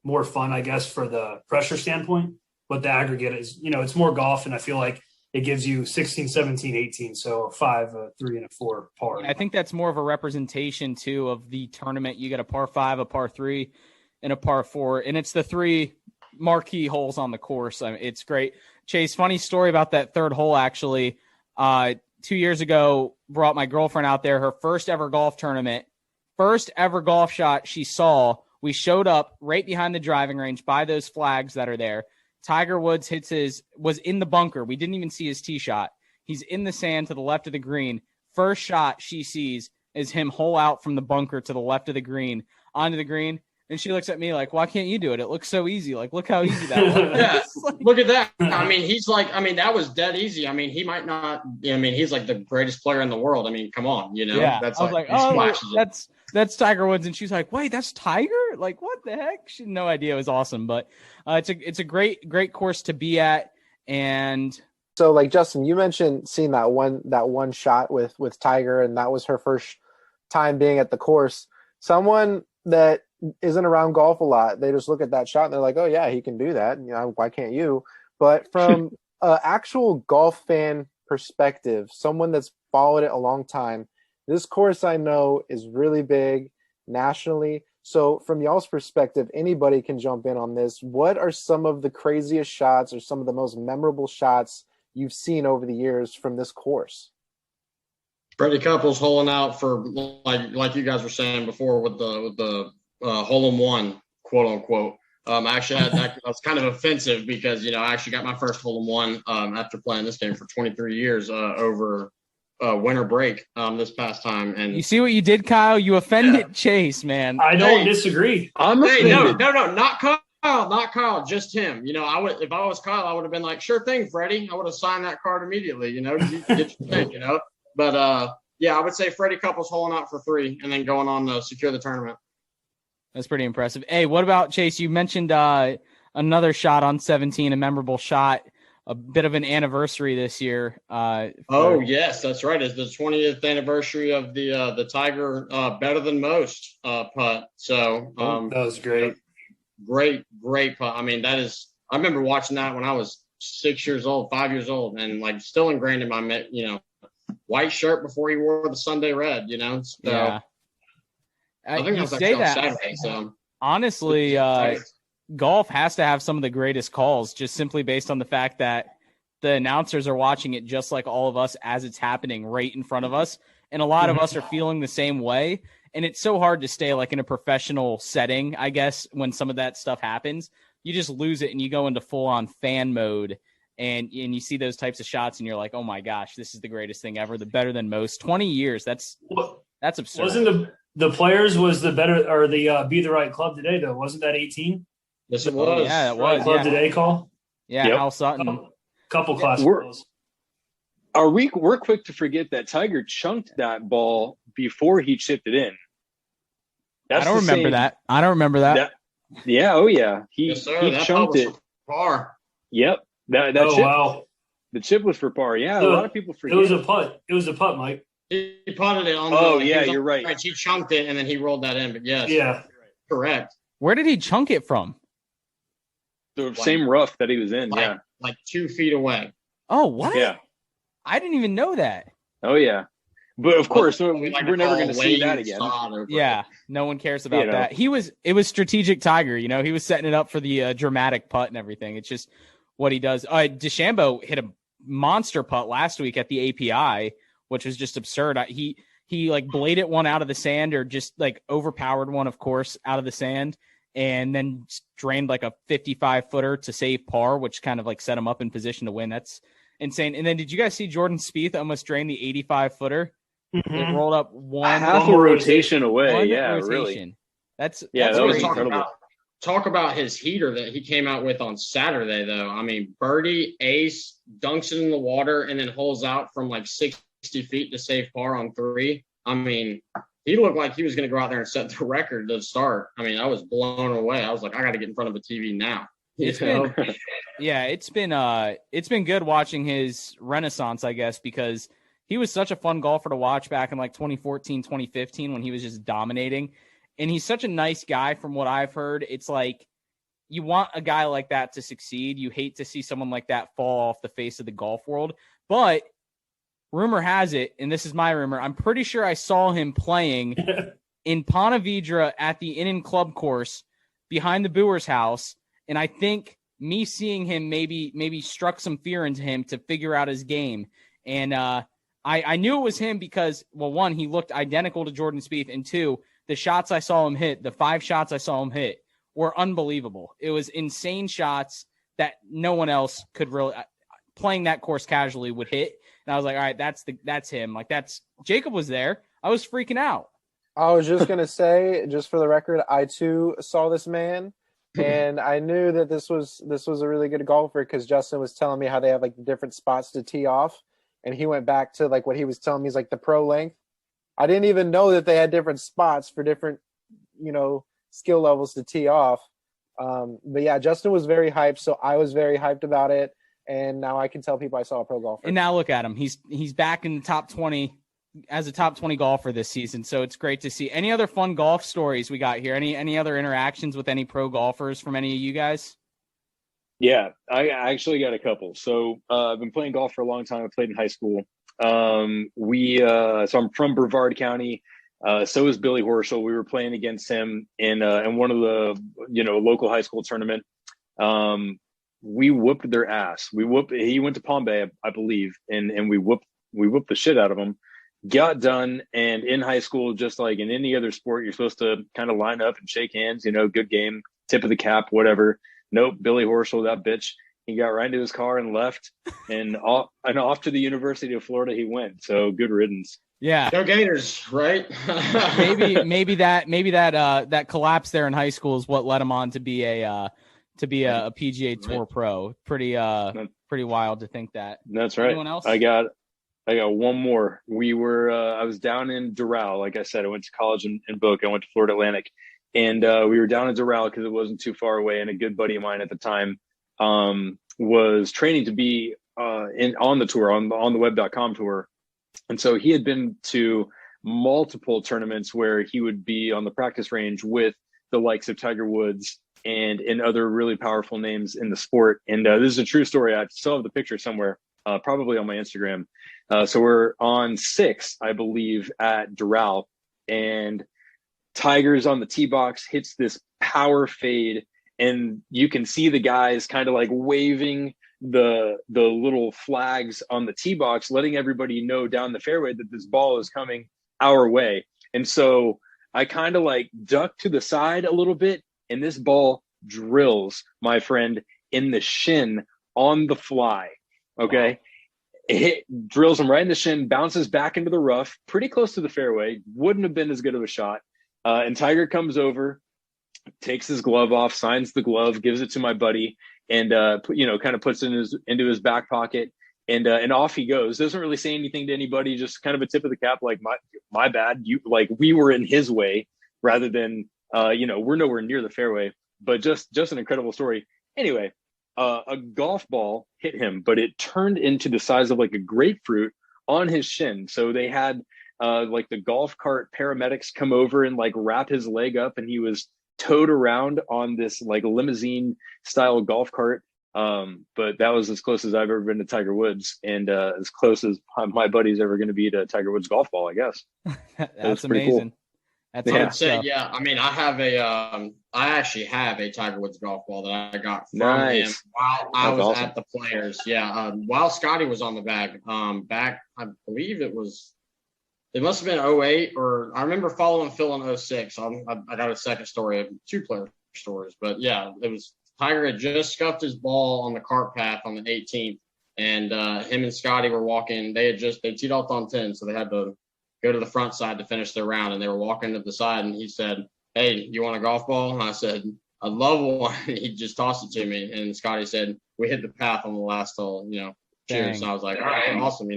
Speaker 4: more fun, I guess, for the pressure standpoint. But the aggregate is, it's more golf, and I feel like it gives you 16, 17, 18. So a 5, a 3, and a 4 par.
Speaker 1: I think that's more of a representation, too, of the tournament. You got a par 5, a par 3, and a par 4. And it's the 3 marquee holes on the course. I mean, it's great. Chase, funny story about that third hole, actually. 2 years ago, brought my girlfriend out there, her first ever golf tournament, first ever golf shot she saw. We showed up right behind the driving range by those flags that are there. Tiger Woods was in the bunker. We didn't even see his tee shot. He's in the sand to the left of the green. First shot she sees is him hole out from the bunker to the left of the green onto the green. And she looks at me like, why can't you do it? It looks so easy. Like, look how easy that was.
Speaker 5: Yeah. Look at that. I mean, that was dead easy. I mean, he might not, he's like the greatest player in the world. I mean, come on,
Speaker 1: Yeah.
Speaker 5: That's
Speaker 1: I was like, oh, that's Tiger Woods. And she's like, wait, that's Tiger? Like, what the heck? She had no idea. It was awesome. But it's a great course to be at. And
Speaker 2: so, like, Justin, you mentioned seeing that one shot with Tiger, and that was her first time being at the course. Someone that isn't around golf a lot, they just look at that shot and they're like, oh yeah, he can do that, why can't you? But from an actual golf fan perspective, someone that's followed it a long time, this course I know is really big nationally. So from y'all's perspective, anybody can jump in on this. What are some of the craziest shots or some of the most memorable shots you've seen over the years from this course?
Speaker 5: Freddie Couples holing out for, like you guys were saying before, with the hole-in-one, quote unquote. I actually had that was kind of offensive because I actually got my first hole-in-one after playing this game for 23 years over winter break this past time. And
Speaker 1: you see what you did, Kyle? You offended Chase, man.
Speaker 4: I don't disagree.
Speaker 5: I'm offended. No, not Kyle. not Kyle, just him. You know, if I was Kyle, I would have been like, sure thing, Freddie. I would have signed that card immediately. You know, you get your pick. You know, but yeah, I would say Freddie Couples holing out for 3 and then going on to secure the tournament.
Speaker 1: That's pretty impressive. Hey, what about Chase? You mentioned another shot on 17, a memorable shot, a bit of an anniversary this year.
Speaker 5: Oh yes, that's right. It's the 20th anniversary of the Tiger better than most putt. So
Speaker 4: that was great.
Speaker 5: Great putt. I mean, I remember watching that when I was 5 years old, and like still ingrained in my, you know, white shirt before he wore the Sunday red, you know. So,
Speaker 1: yeah.
Speaker 5: I think
Speaker 1: you
Speaker 5: that's
Speaker 1: say
Speaker 5: on
Speaker 1: that.
Speaker 5: Saturday. So
Speaker 1: honestly, golf has to have some of the greatest calls, just simply based on the fact that the announcers are watching it just like all of us as it's happening right in front of us. And a lot of us are feeling the same way. And it's so hard to stay like in a professional setting, I guess, when some of that stuff happens. You just lose it and you go into full on fan mode and you see those types of shots and you're like, oh my gosh, this is the greatest thing ever. The better than most. 20 years. That's absurd.
Speaker 4: Wasn't the Players was the better, or the Be the Right Club Today, though? Wasn't that 18?
Speaker 5: Yes, it was.
Speaker 1: Yeah, it was.
Speaker 4: Club Today call?
Speaker 1: Yeah,
Speaker 3: Yep.
Speaker 1: Hal Sutton.
Speaker 4: Couple classic calls.
Speaker 3: We're quick to forget that Tiger chunked that ball before he chipped it in.
Speaker 1: I don't remember that.
Speaker 3: Yeah, oh yeah. He chunked it.
Speaker 5: Par.
Speaker 3: Yep. That chip.
Speaker 4: Wow.
Speaker 3: The chip was for par. Yeah, a lot of people forget.
Speaker 4: It was a putt. It was a putt, Mike.
Speaker 5: He putted it on.
Speaker 3: You're right.
Speaker 5: He chunked it and then he rolled that in. But yes,
Speaker 4: yeah,
Speaker 5: correct.
Speaker 1: Where did he chunk it from?
Speaker 3: The same rough that he was in.
Speaker 5: Like 2 feet away.
Speaker 1: Oh, what?
Speaker 3: Yeah.
Speaker 1: I didn't even know that.
Speaker 3: Oh yeah, but of course we're never going to see that again.
Speaker 1: Yeah, no one cares about that. It was strategic Tiger. You know, he was setting it up for the dramatic putt and everything. It's just what he does. DeChambeau hit a monster putt last week at the API, which was just absurd. He like bladed one out of the sand, or just like overpowered one, of course, out of the sand, and then drained like a 55-footer to save par, which kind of like set him up in position to win. That's insane. And then did you guys see Jordan Spieth almost drain the 85-footer?
Speaker 4: Mm-hmm.
Speaker 1: It rolled up
Speaker 3: half a rotation away. Yeah,
Speaker 1: rotation.
Speaker 3: Really.
Speaker 1: That's
Speaker 3: that was
Speaker 1: crazy.
Speaker 3: incredible.
Speaker 5: Talk about his heater that he came out with on Saturday, though. I mean, birdie, ace, dunks it in the water, and then holes out from like 60 feet to save par on 3. I mean, he looked like he was going to go out there and set the record to start. I mean, I was blown away. I was like, I got to get in front of a TV now. It's been good watching his renaissance, I guess, because he was such a fun golfer to watch back in like 2014, 2015 when he was just dominating. And he's such a nice guy from what I've heard. It's like you want a guy like that to succeed. You hate to see someone like that fall off the face of the golf world. But rumor has it, and this is my rumor, I'm pretty sure I saw him playing in Ponte Vedra at the Inn and Club course behind the Boer's house. And I think me seeing him maybe struck some fear into him to figure out his game. And I knew it was him because, well, one, he looked identical to Jordan Spieth, and two, the shots I saw him hit, the 5 shots I saw him hit, were unbelievable. It was insane shots that no one else could really, playing that course casually, would hit. And I was like, all right, that's him. Like, Jacob was there. I was freaking out.
Speaker 2: I was just going to say, just for the record, I too saw this man, and I knew that this was a really good golfer because Justin was telling me how they have like different spots to tee off, and he went back to like what he was telling me is like the pro length. I didn't even know that they had different spots for different, skill levels to tee off. But yeah, Justin was very hyped, so I was very hyped about it, and now I can tell people I saw a pro golfer.
Speaker 1: And now look at him; he's back in the top 20 as a top 20 golfer this season. So it's great to see. Any other fun golf stories we got here? Any other interactions with any pro golfers from any of you guys?
Speaker 3: Yeah, I actually got a couple. So I've been playing golf for a long time. I played in high school. So I'm from Brevard County. So is Billy Horschel. We were playing against him in one of the, local high school tournament. We whooped their ass. He went to Palm Bay, I believe. And we whooped the shit out of him. Got done. And in high school, just like in any other sport, you're supposed to kind of line up and shake hands, good game, tip of the cap, whatever. Nope. Billy Horschel, that bitch. He got right into his car and left, and off to the University of Florida he went. So good riddance.
Speaker 1: Yeah,
Speaker 5: go Gators, right?
Speaker 1: maybe that collapse there in high school is what led him on to be a to be a PGA Tour pro. Pretty wild to think that.
Speaker 3: That's right.
Speaker 1: Anyone else?
Speaker 3: I got one more. We were I was down in Doral. Like I said, I went to college in Boca. I went to Florida Atlantic, and we were down in Doral because it wasn't too far away. And a good buddy of mine at the time was training to be on the tour, on the web.com tour. And so he had been to multiple tournaments where he would be on the practice range with the likes of Tiger Woods and other really powerful names in the sport. And this is a true story. I still have the picture somewhere, probably on my Instagram. So we're on 6, I believe, at Doral, and Tiger's on the tee box, hits this power fade, and you can see the guys kind of like waving the little flags on the tee box, letting everybody know down the fairway that this ball is coming our way. And so I kind of like duck to the side a little bit, and this ball drills my friend in the shin on the fly. Okay. Wow. It drills him right in the shin, bounces back into the rough, pretty close to the fairway. Wouldn't have been as good of a shot. And Tiger comes over, takes his glove off, signs the glove, gives it to my buddy, and kind of puts it into his back pocket, and off he goes. Doesn't really say anything to anybody, just kind of a tip of the cap, like my bad. You, like, we were in his way rather than we're nowhere near the fairway. But just an incredible story. Anyway, a golf ball hit him, but it turned into the size of like a grapefruit on his shin. So they had like the golf cart paramedics come over and like wrap his leg up, and he was towed around on this like limousine style golf cart. But that was as close as I've ever been to Tiger Woods, and as close as my buddy's ever going to be to Tiger Woods golf ball, I guess.
Speaker 1: That's amazing. Cool. That's
Speaker 5: I would say, yeah. I mean, I actually have a Tiger Woods golf ball that I got from him while I was awesome. At the Players. Yeah. While Scotty was on the bag, back, I believe it must have been 08, or I remember following Phil in 06. I got a second story, 2 player stories, but yeah, it was Tiger had just scuffed his ball on the cart path on the 18th, and him and Scotty were walking. They teed off on 10, so they had to go to the front side to finish their round, and they were walking to the side, and he said, "Hey, you want a golf ball?" And I said, "I'd love one." He just tossed it to me, and Scotty said, "We hit the path on the last hole, cheers." And I was like, "All right, awesome,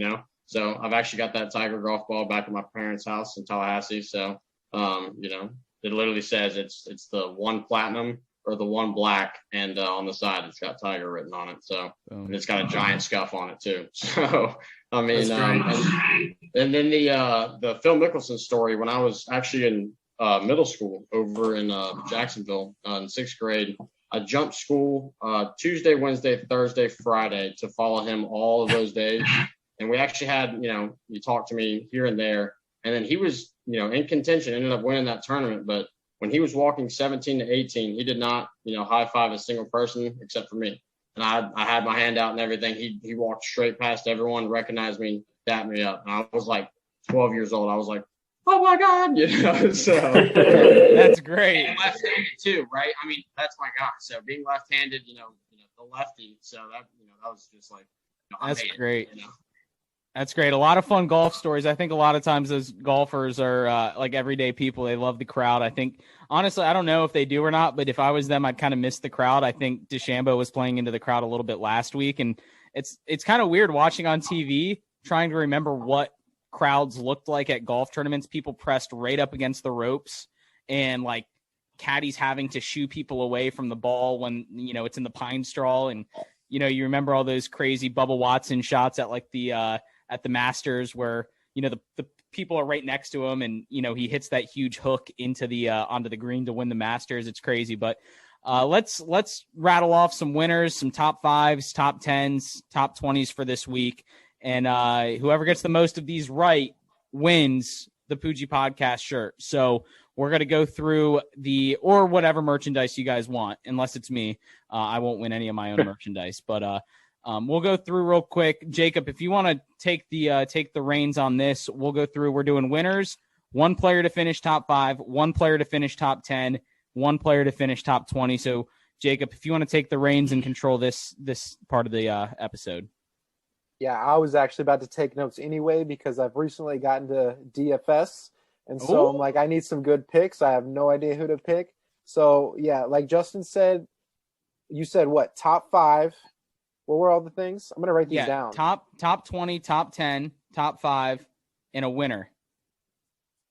Speaker 5: So I've actually got that Tiger golf ball back at my parents' house in Tallahassee. So, it literally says it's the 1 platinum or the 1 black, and on the side it's got Tiger written on it. So, and it's got a giant scuff on it too. So, I mean, and then the Phil Mickelson story, when I was actually in middle school over in Jacksonville in 6th grade, I jumped school Tuesday, Wednesday, Thursday, Friday to follow him all of those days. And we actually had, you talked to me here and there, and then he was, in contention, ended up winning that tournament. But when he was walking 17 to 18, he did not, high five a single person except for me. And I had my hand out and everything. He walked straight past everyone, recognized me, dapped me up. And I was like 12 years old. I was like, oh my God, so
Speaker 1: that's great.
Speaker 5: And left-handed too, right? I mean, that's my guy. So being left-handed, the lefty. So that was just like,
Speaker 1: that's great. That's great. A lot of fun golf stories. I think a lot of times those golfers are like everyday people. They love the crowd. I think, honestly, I don't know if they do or not, but if I was them, I'd kind of miss the crowd. I think DeChambeau was playing into the crowd a little bit last week, and it's kind of weird watching on TV, trying to remember what crowds looked like at golf tournaments. People pressed right up against the ropes, and like caddies having to shoo people away from the ball when, it's in the pine straw. And, you remember all those crazy Bubba Watson shots at like at the Masters where, the people are right next to him, and, he hits that huge hook into the onto the green to win the Masters. It's crazy. But let's rattle off some winners, some top 5s, top 10s, top 20s for this week. And whoever gets the most of these right wins the Poojie podcast shirt. So we're going to go through or whatever merchandise you guys want, unless it's me. I won't win any of my own merchandise, but we'll go through real quick. Jacob, if you want to take the reins on this, we'll go through. We're doing winners, 1 player to finish top 5, 1 player to finish top 10, 1 player to finish top 20. So Jacob, if you want to take the reins and control this part of the episode.
Speaker 2: Yeah, I was actually about to take notes anyway because I've recently gotten to DFS, and so I'm like, I need some good picks. I have no idea who to pick. So, yeah, like Justin said, You said what? Top 5. What were all the things? I'm gonna write these down.
Speaker 1: Top 20, top 10, top 5, and a winner.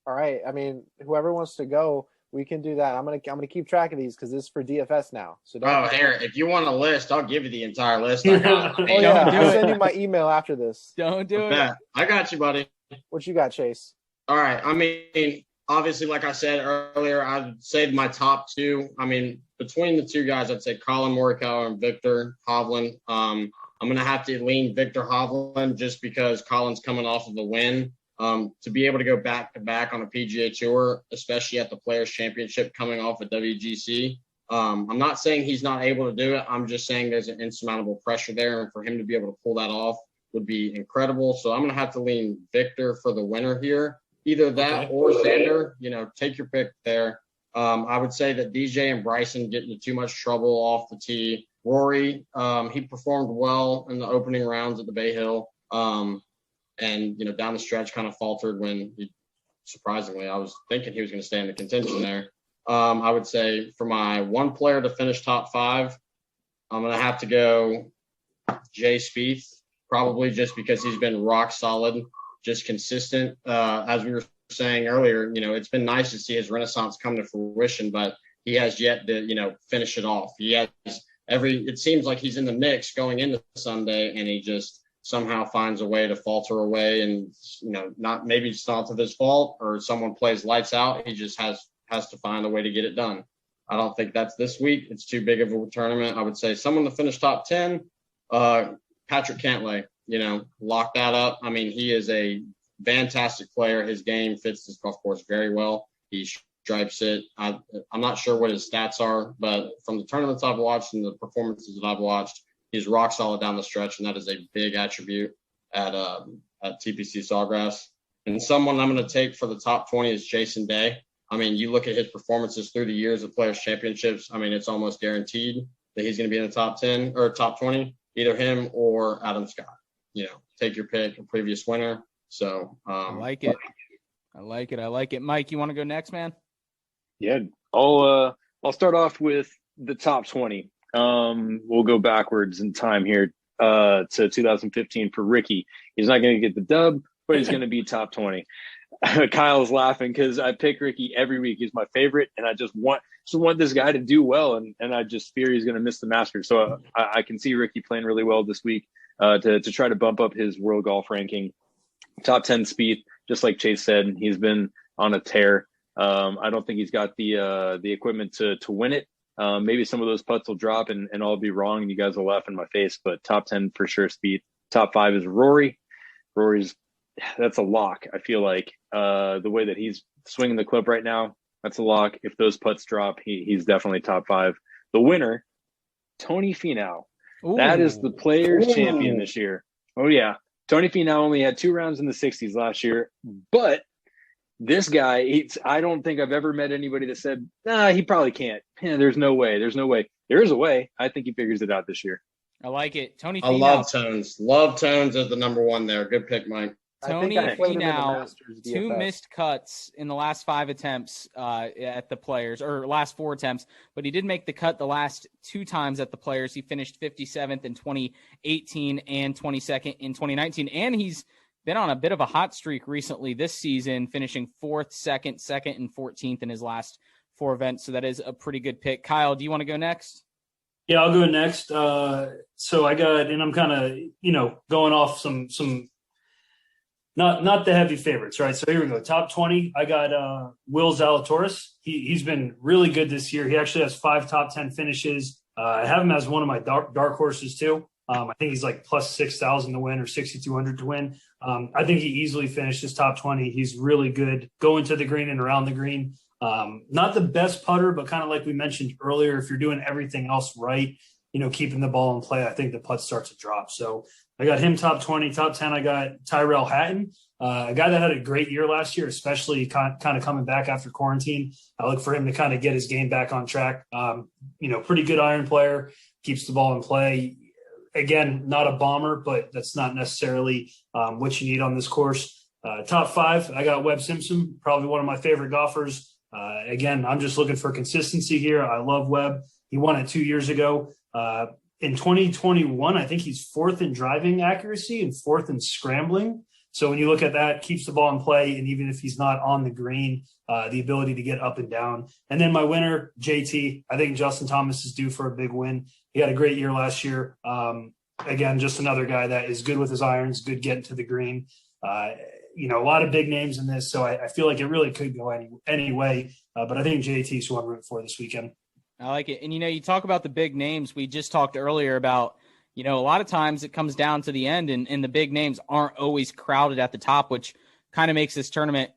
Speaker 2: All right. I mean, whoever wants to go, we can do that. I'm gonna keep track of these because this is for DFS now. So
Speaker 5: here, if you want a list, I'll give you the entire list. I got.
Speaker 2: Oh yeah, I'll send you my email after this.
Speaker 1: Don't do it.
Speaker 5: I got you, buddy.
Speaker 2: What you got, Chase?
Speaker 5: All right. I mean, obviously, like I said earlier, I'd say my top 2. I mean, between the two guys, I'd say Colin Morikawa and Victor Hovland. I'm going to have to lean Victor Hovland just because Colin's coming off of a win. To be able to go back-to-back on a PGA Tour, especially at the Players' Championship coming off of WGC. I'm not saying he's not able to do it. I'm just saying there's an insurmountable pressure there, and for him to be able to pull that off would be incredible. So I'm going to have to lean Victor for the winner here. Either that or Xander, take your pick there. I would say that DJ and Bryson get into too much trouble off the tee. Rory, he performed well in the opening rounds at the Bay Hill. And, down the stretch kind of faltered when surprisingly, I was thinking he was going to stay in the contention there. I would say for my one player to finish top 5, I'm going to have to go Jay Spieth, probably just because he's been rock solid, just consistent. As we were saying earlier, it's been nice to see his renaissance come to fruition, but he has yet to, finish it off. He has it seems like he's in the mix going into Sunday, and he just somehow finds a way to falter away, and, maybe it's not his fault or someone plays lights out. He just has to find a way to get it done. I don't think that's this week. It's too big of a tournament. I would say someone to finish top 10, Patrick Cantlay, lock that up. I mean, he is a fantastic player. His game fits this golf course very well. He stripes it. I'm not sure what his stats are, but from the tournaments I've watched and the performances that I've watched, he's rock solid down the stretch, and that is a big attribute at TPC Sawgrass. And someone I'm going to take for the top 20 is Jason Day. I mean, you look at his performances through the years of Players' Championships. I mean, it's almost guaranteed that he's going to be in the top 10 or top 20, either him or Adam Scott. Take your pick, a previous winner. So
Speaker 1: I like it. I like it. Mike, you want to go next, man?
Speaker 3: Yeah, I'll start off with the top 20. We'll go backwards in time here to 2015 for Ricky. He's not going to get the dub, but he's going to be top 20. Kyle's laughing because I pick Ricky every week. He's my favorite, and I just want this guy to do well, and I just fear he's going to miss the Masters. So I can see Ricky playing really well this week to try to bump up his world golf ranking. Top 10 Spieth, just like Chase said, he's been on a tear. I don't think he's got the equipment to win it. Maybe some of those putts will drop and I'll be wrong and you guys will laugh in my face, but top 10 for sure Spieth. Top 5 is Rory. That's a lock. I feel like the way that he's swinging the club right now, that's a lock. If those putts drop, he's definitely top 5. The winner, Tony Finau. Ooh. That is the Players' Champion this year. Oh, yeah. Tony Finau only had 2 rounds in the 60s last year, but this guy, I don't think I've ever met anybody that said, he probably can't. There's no way. There is a way. I think he figures it out this year.
Speaker 1: I like it. Tony Finau.
Speaker 5: I love Tones. Love Tones as the number 1 there. Good pick, Mike.
Speaker 1: Tony Finau, 2 missed cuts in the last 5 attempts at the Players, or last 4 attempts, but he did make the cut the last 2 times at the Players. He finished 57th in 2018 and 22nd in 2019, and he's been on a bit of a hot streak recently this season, finishing 4th, 2nd, and 14th in his last 4 events, so that is a pretty good pick. Kyle, do you want to go next?
Speaker 4: Yeah, I'll go next. So I got, and I'm kind of, going off some not the heavy favorites, right? So here we go. Top 20, I got Will Zalatoris. He's been really good this year. He actually has 5 top 10 finishes. I have him as one of my dark horses too. I think he's like plus 6,000 to win or 6,200 to win. I think he easily finishes top 20. He's really good going to the green and around the green. Not the best putter, but kind of like we mentioned earlier, if you're doing everything else right, keeping the ball in play, I think the putt starts to drop. So I got him top 20. Top 10, I got Tyrell Hatton, a guy that had a great year last year, especially kind of coming back after quarantine. I look for him to kind of get his game back on track. Pretty good iron player, keeps the ball in play. Again, not a bomber, but that's not necessarily what you need on this course. Top 5, I got Webb Simpson, probably one of my favorite golfers. Again, I'm just looking for consistency here. I love Webb. He won it 2 years ago. In 2021, I think he's 4th in driving accuracy and 4th in scrambling. So when you look at that, keeps the ball in play, and even if he's not on the green, the ability to get up and down. And then my winner, JT, I think Justin Thomas is due for a big win. He had a great year last year. Again, just another guy that is good with his irons, good getting to the green. A lot of big names in this, so I feel like it really could go any way. But I think JT is who I'm rooting for this weekend.
Speaker 1: I like it. And, you talk about the big names. We just talked earlier about, a lot of times it comes down to the end, and the big names aren't always crowded at the top, which kind of makes this tournament,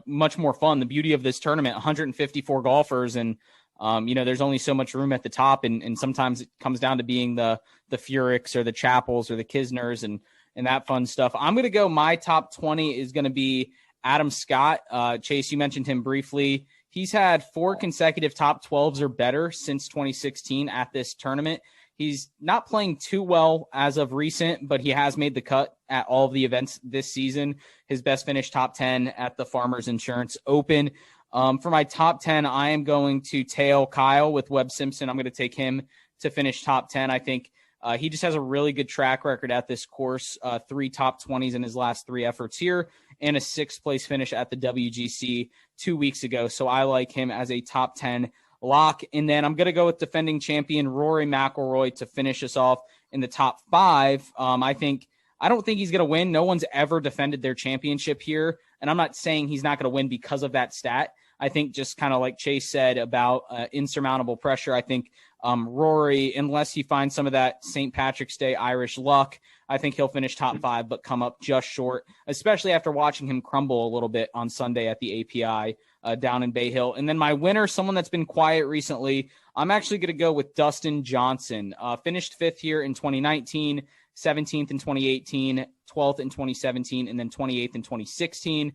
Speaker 1: much more fun. The beauty of this tournament, 154 golfers, and, there's only so much room at the top, and sometimes it comes down to being the Furicks or the Chappells or the Kisners and that fun stuff. I'm going to go, my top 20 is going to be Adam Scott. Chase, you mentioned him briefly. He's had 4 consecutive top 12s or better since 2016 at this tournament. He's not playing too well as of recent, but he has made the cut at all of the events this season. His best finish, top 10 at the Farmers Insurance Open. For my top 10, I am going to tail Kyle with Webb Simpson. I'm going to take him to finish top 10. I think he just has a really good track record at this course, 3 top 20s in his last 3 efforts here, and a 6th place finish at the WGC 2 weeks ago. So I like him as a top 10 lock. And then I'm going to go with defending champion Rory McIlroy to finish us off in the top 5. I don't think he's going to win. No one's ever defended their championship here. And I'm not saying he's not going to win because of that stat. I think just kind of like Chase said about insurmountable pressure, I think Rory, unless he finds some of that St. Patrick's Day Irish luck, I think he'll finish top 5, but come up just short, especially after watching him crumble a little bit on Sunday at the API down in Bay Hill. And then my winner, someone that's been quiet recently, I'm actually going to go with Dustin Johnson. Finished 5th here in 2019, 17th in 2018, 12th in 2017, and then 28th in 2016.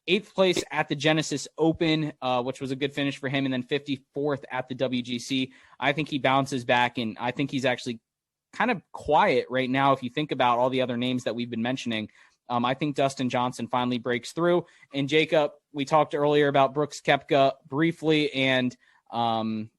Speaker 1: 8th place at the Genesis Open, which was a good finish for him, and then 54th at the WGC. I think he bounces back, and I think he's actually kind of quiet right now if you think about all the other names that we've been mentioning. I think Dustin Johnson finally breaks through. And Jacob, we talked earlier about Brooks Koepka briefly and Bryson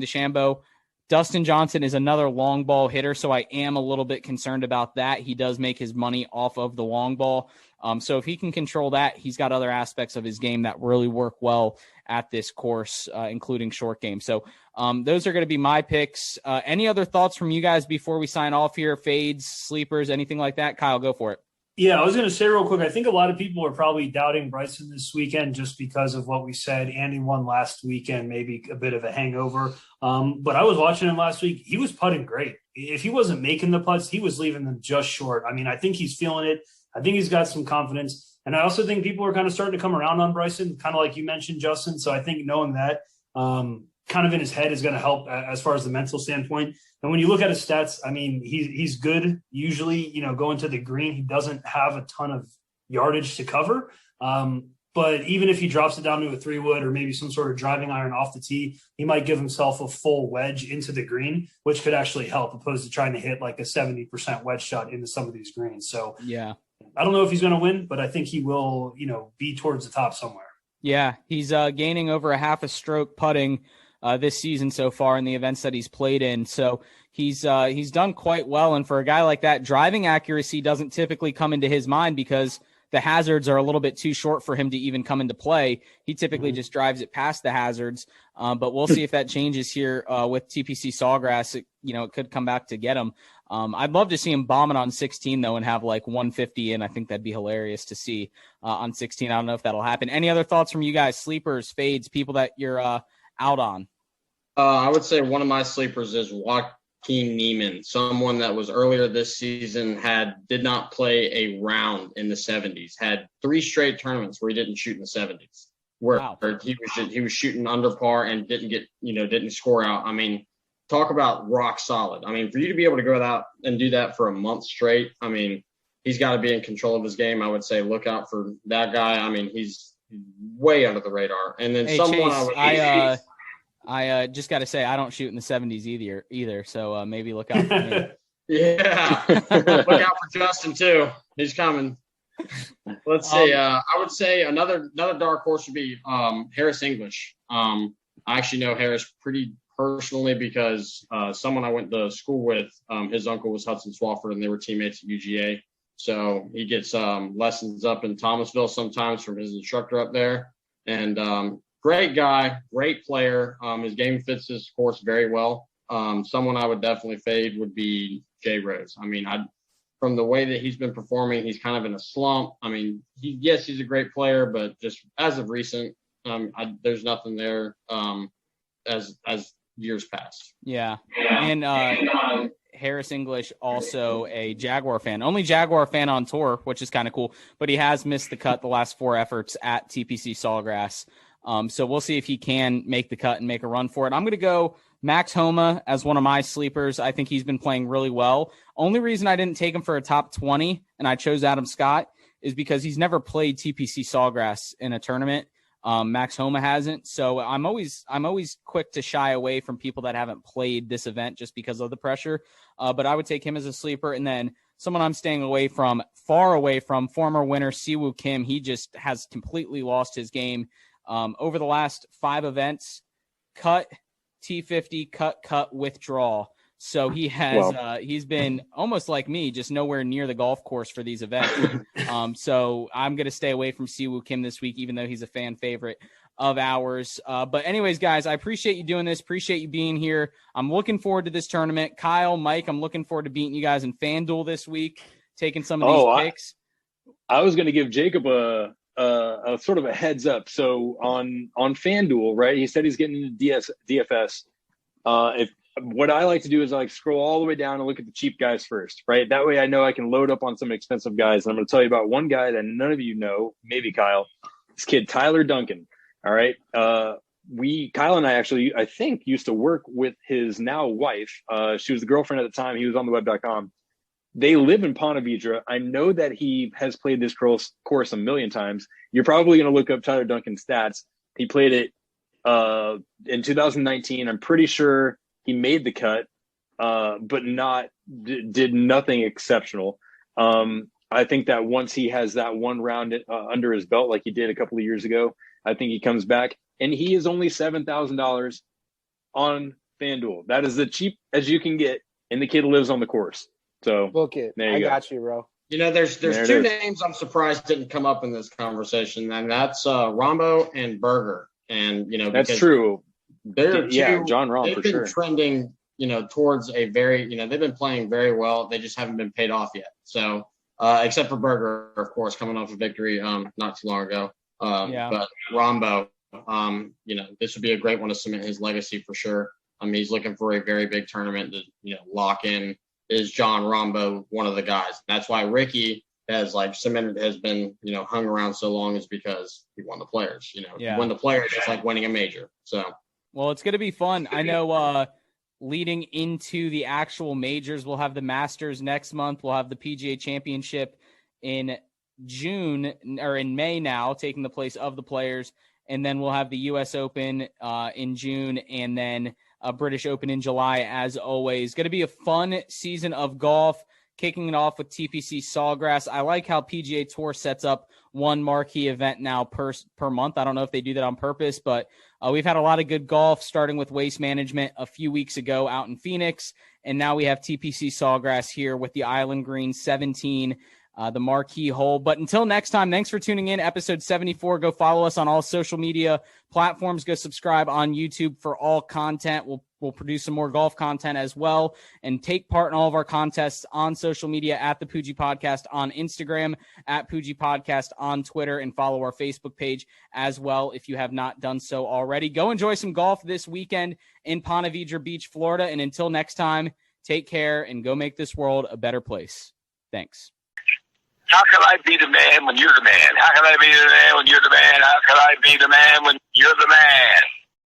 Speaker 1: DeChambeau. Dustin Johnson is another long ball hitter, so I am a little bit concerned about that. He does make his money off of the long ball. So if he can control that, he's got other aspects of his game that really work well at this course, including short game. So those are going to be my picks. Any other thoughts from you guys before we sign off here? Fades, sleepers, anything like that? Kyle, go for it.
Speaker 4: Yeah, I was going to say real quick, I think a lot of people are probably doubting Bryson this weekend just because of what we said. Andy won last weekend, maybe a bit of a hangover. But I was watching him last week. He was putting great. If he wasn't making the putts, he was leaving them just short. I mean, I think he's feeling it. I think he's got some confidence. And I also think people are kind of starting to come around on Bryson, kind of like you mentioned, Justin. So I think knowing that kind of in his head is going to help as far as the mental standpoint. And when you look at his stats, I mean, he's good. Usually, going to the green, he doesn't have a ton of yardage to cover. But even if he drops it down to a 3-wood or maybe some sort of driving iron off the tee, he might give himself a full wedge into the green, which could actually help opposed to trying to hit like a 70% wedge shot into some of these greens. So yeah, I don't know if he's going to win, but I think he will, be towards the top somewhere.
Speaker 1: Yeah, he's gaining over a half a stroke putting this season so far in the events that he's played in. So he's done quite well. And for a guy like that, driving accuracy doesn't typically come into his mind because the hazards are a little bit too short for him to even come into play. He typically just drives it past the hazards. But we'll see if that changes here with TPC Sawgrass. It could come back to get him. I'd love to see him bomb it on 16 though and have like 150 in. I think that'd be hilarious to see on 16. I don't know if that'll happen. Any other thoughts from you guys? Sleepers, fades, people that you're out on?
Speaker 5: I would say one of my sleepers is Joaquin Niemann, someone that was earlier this season did not play a round in the 70s, had 3 straight tournaments where he didn't shoot in the 70s, where he was shooting under par and didn't score out. I mean, talk about rock solid. I mean, for you to be able to go out and do that for a month straight, I mean, he's got to be in control of his game. I would say look out for that guy. I mean, he's way under the radar. And then
Speaker 1: Chase, I just got to say, I don't shoot in the 70s either. So maybe look out for me.
Speaker 5: Yeah. Look out for Justin too. He's coming. Let's see. I would say another dark horse would be Harris English. I actually know Harris pretty personally because someone I went to school with, his uncle was Hudson Swafford, and they were teammates at UGA. So he gets lessons up in Thomasville sometimes from his instructor up there. And great guy, great player. His game fits his course very well. Someone I would definitely fade would be Jay Rose. I mean, from the way that he's been performing, he's kind of in a slump. I mean, he's a great player, but just as of recent, there's nothing there as years pass.
Speaker 1: Yeah. And Harris English, also a Jaguar fan. Only Jaguar fan on tour, which is kind of cool. But he has missed the cut the last 4 efforts at TPC Sawgrass. So we'll see if he can make the cut and make a run for it. I'm going to go Max Homa as one of my sleepers. I think he's been playing really well. Only reason I didn't take him for a top 20 and I chose Adam Scott is because he's never played TPC Sawgrass in a tournament. Max Homa hasn't. So I'm always quick to shy away from people that haven't played this event just because of the pressure. But I would take him as a sleeper. And then someone I'm staying far away from, former winner Siwoo Kim. He just has completely lost his game. Over the last 5 events, cut, T50, cut, withdraw. So he has he's been almost like me, just nowhere near the golf course for these events. So I'm going to stay away from Siwoo Kim this week, even though he's a fan favorite of ours. But anyways, guys, I appreciate you doing this. Appreciate you being here. I'm looking forward to this tournament. Kyle, Mike, I'm looking forward to beating you guys in FanDuel this week, taking some of these picks.
Speaker 3: I was going to give Jacob a sort of a heads up. So on FanDuel, right, he said he's getting into DFS. What I like to do is I like scroll all the way down and look at the cheap guys first, right? That way I know I can load up on some expensive guys. And I'm going to tell you about one guy that none of you know, maybe Kyle, this kid, Tyler Duncan. All right. Kyle and I actually, I think, used to work with his now wife. She was the girlfriend at the time. He was on the web.com. They live in Ponte Vedra. I know that he has played this course a million times. You're probably going to look up Tyler Duncan's stats. He played it in 2019. I'm pretty sure he made the cut, but did nothing exceptional. I think that once he has that one round under his belt, like he did a couple of years ago, I think he comes back. And he is only $7,000 on FanDuel. That is as cheap as you can get, and the kid lives on the course. So
Speaker 2: book it. I got you, bro.
Speaker 5: You know, there's 2 names I'm surprised didn't come up in this conversation, and that's Rombo and Berger. And
Speaker 3: that's true.
Speaker 5: They're
Speaker 3: John Rahm
Speaker 5: they've
Speaker 3: for
Speaker 5: been
Speaker 3: sure.
Speaker 5: trending, towards a very, they've been playing very well. They just haven't been paid off yet. So, except for Berger, of course, coming off a victory not too long ago. But Rombo, this would be a great one to cement his legacy for sure. He's looking for a very big tournament to, lock in. Is John Rombo one of the guys? That's why Ricky has been, hung around so long, is because he won the Players. If you win the Players, it's like winning a major. So,
Speaker 1: well, it's going to be fun. I know leading into the actual majors, we'll have the Masters next month. We'll have the PGA Championship in June or in May now, taking the place of the Players. And then we'll have the U.S. Open in June, and then British Open in July, as always. Going to be a fun season of golf, kicking it off with TPC Sawgrass. I like how PGA Tour sets up one marquee event now per month. I don't know if they do that on purpose, but we've had a lot of good golf, starting with Waste Management a few weeks ago out in Phoenix, and now we have TPC Sawgrass here with the Island Green 17, the marquee hole. But until next time, thanks for tuning in. Episode 74. Go follow us on all social media platforms. Go subscribe on YouTube for all content. We'll produce some more golf content as well, and take part in all of our contests on social media at the Poojie Podcast on Instagram, at Poojie Podcast on Twitter, and follow our Facebook page as well if you have not done so already. Go enjoy some golf this weekend in Ponte Vedra Beach, Florida. And until next time, take care and go make this world a better place. Thanks.
Speaker 6: How can I be the man when you're the man? How can I be the man when you're the man? How can I be the man when you're the man?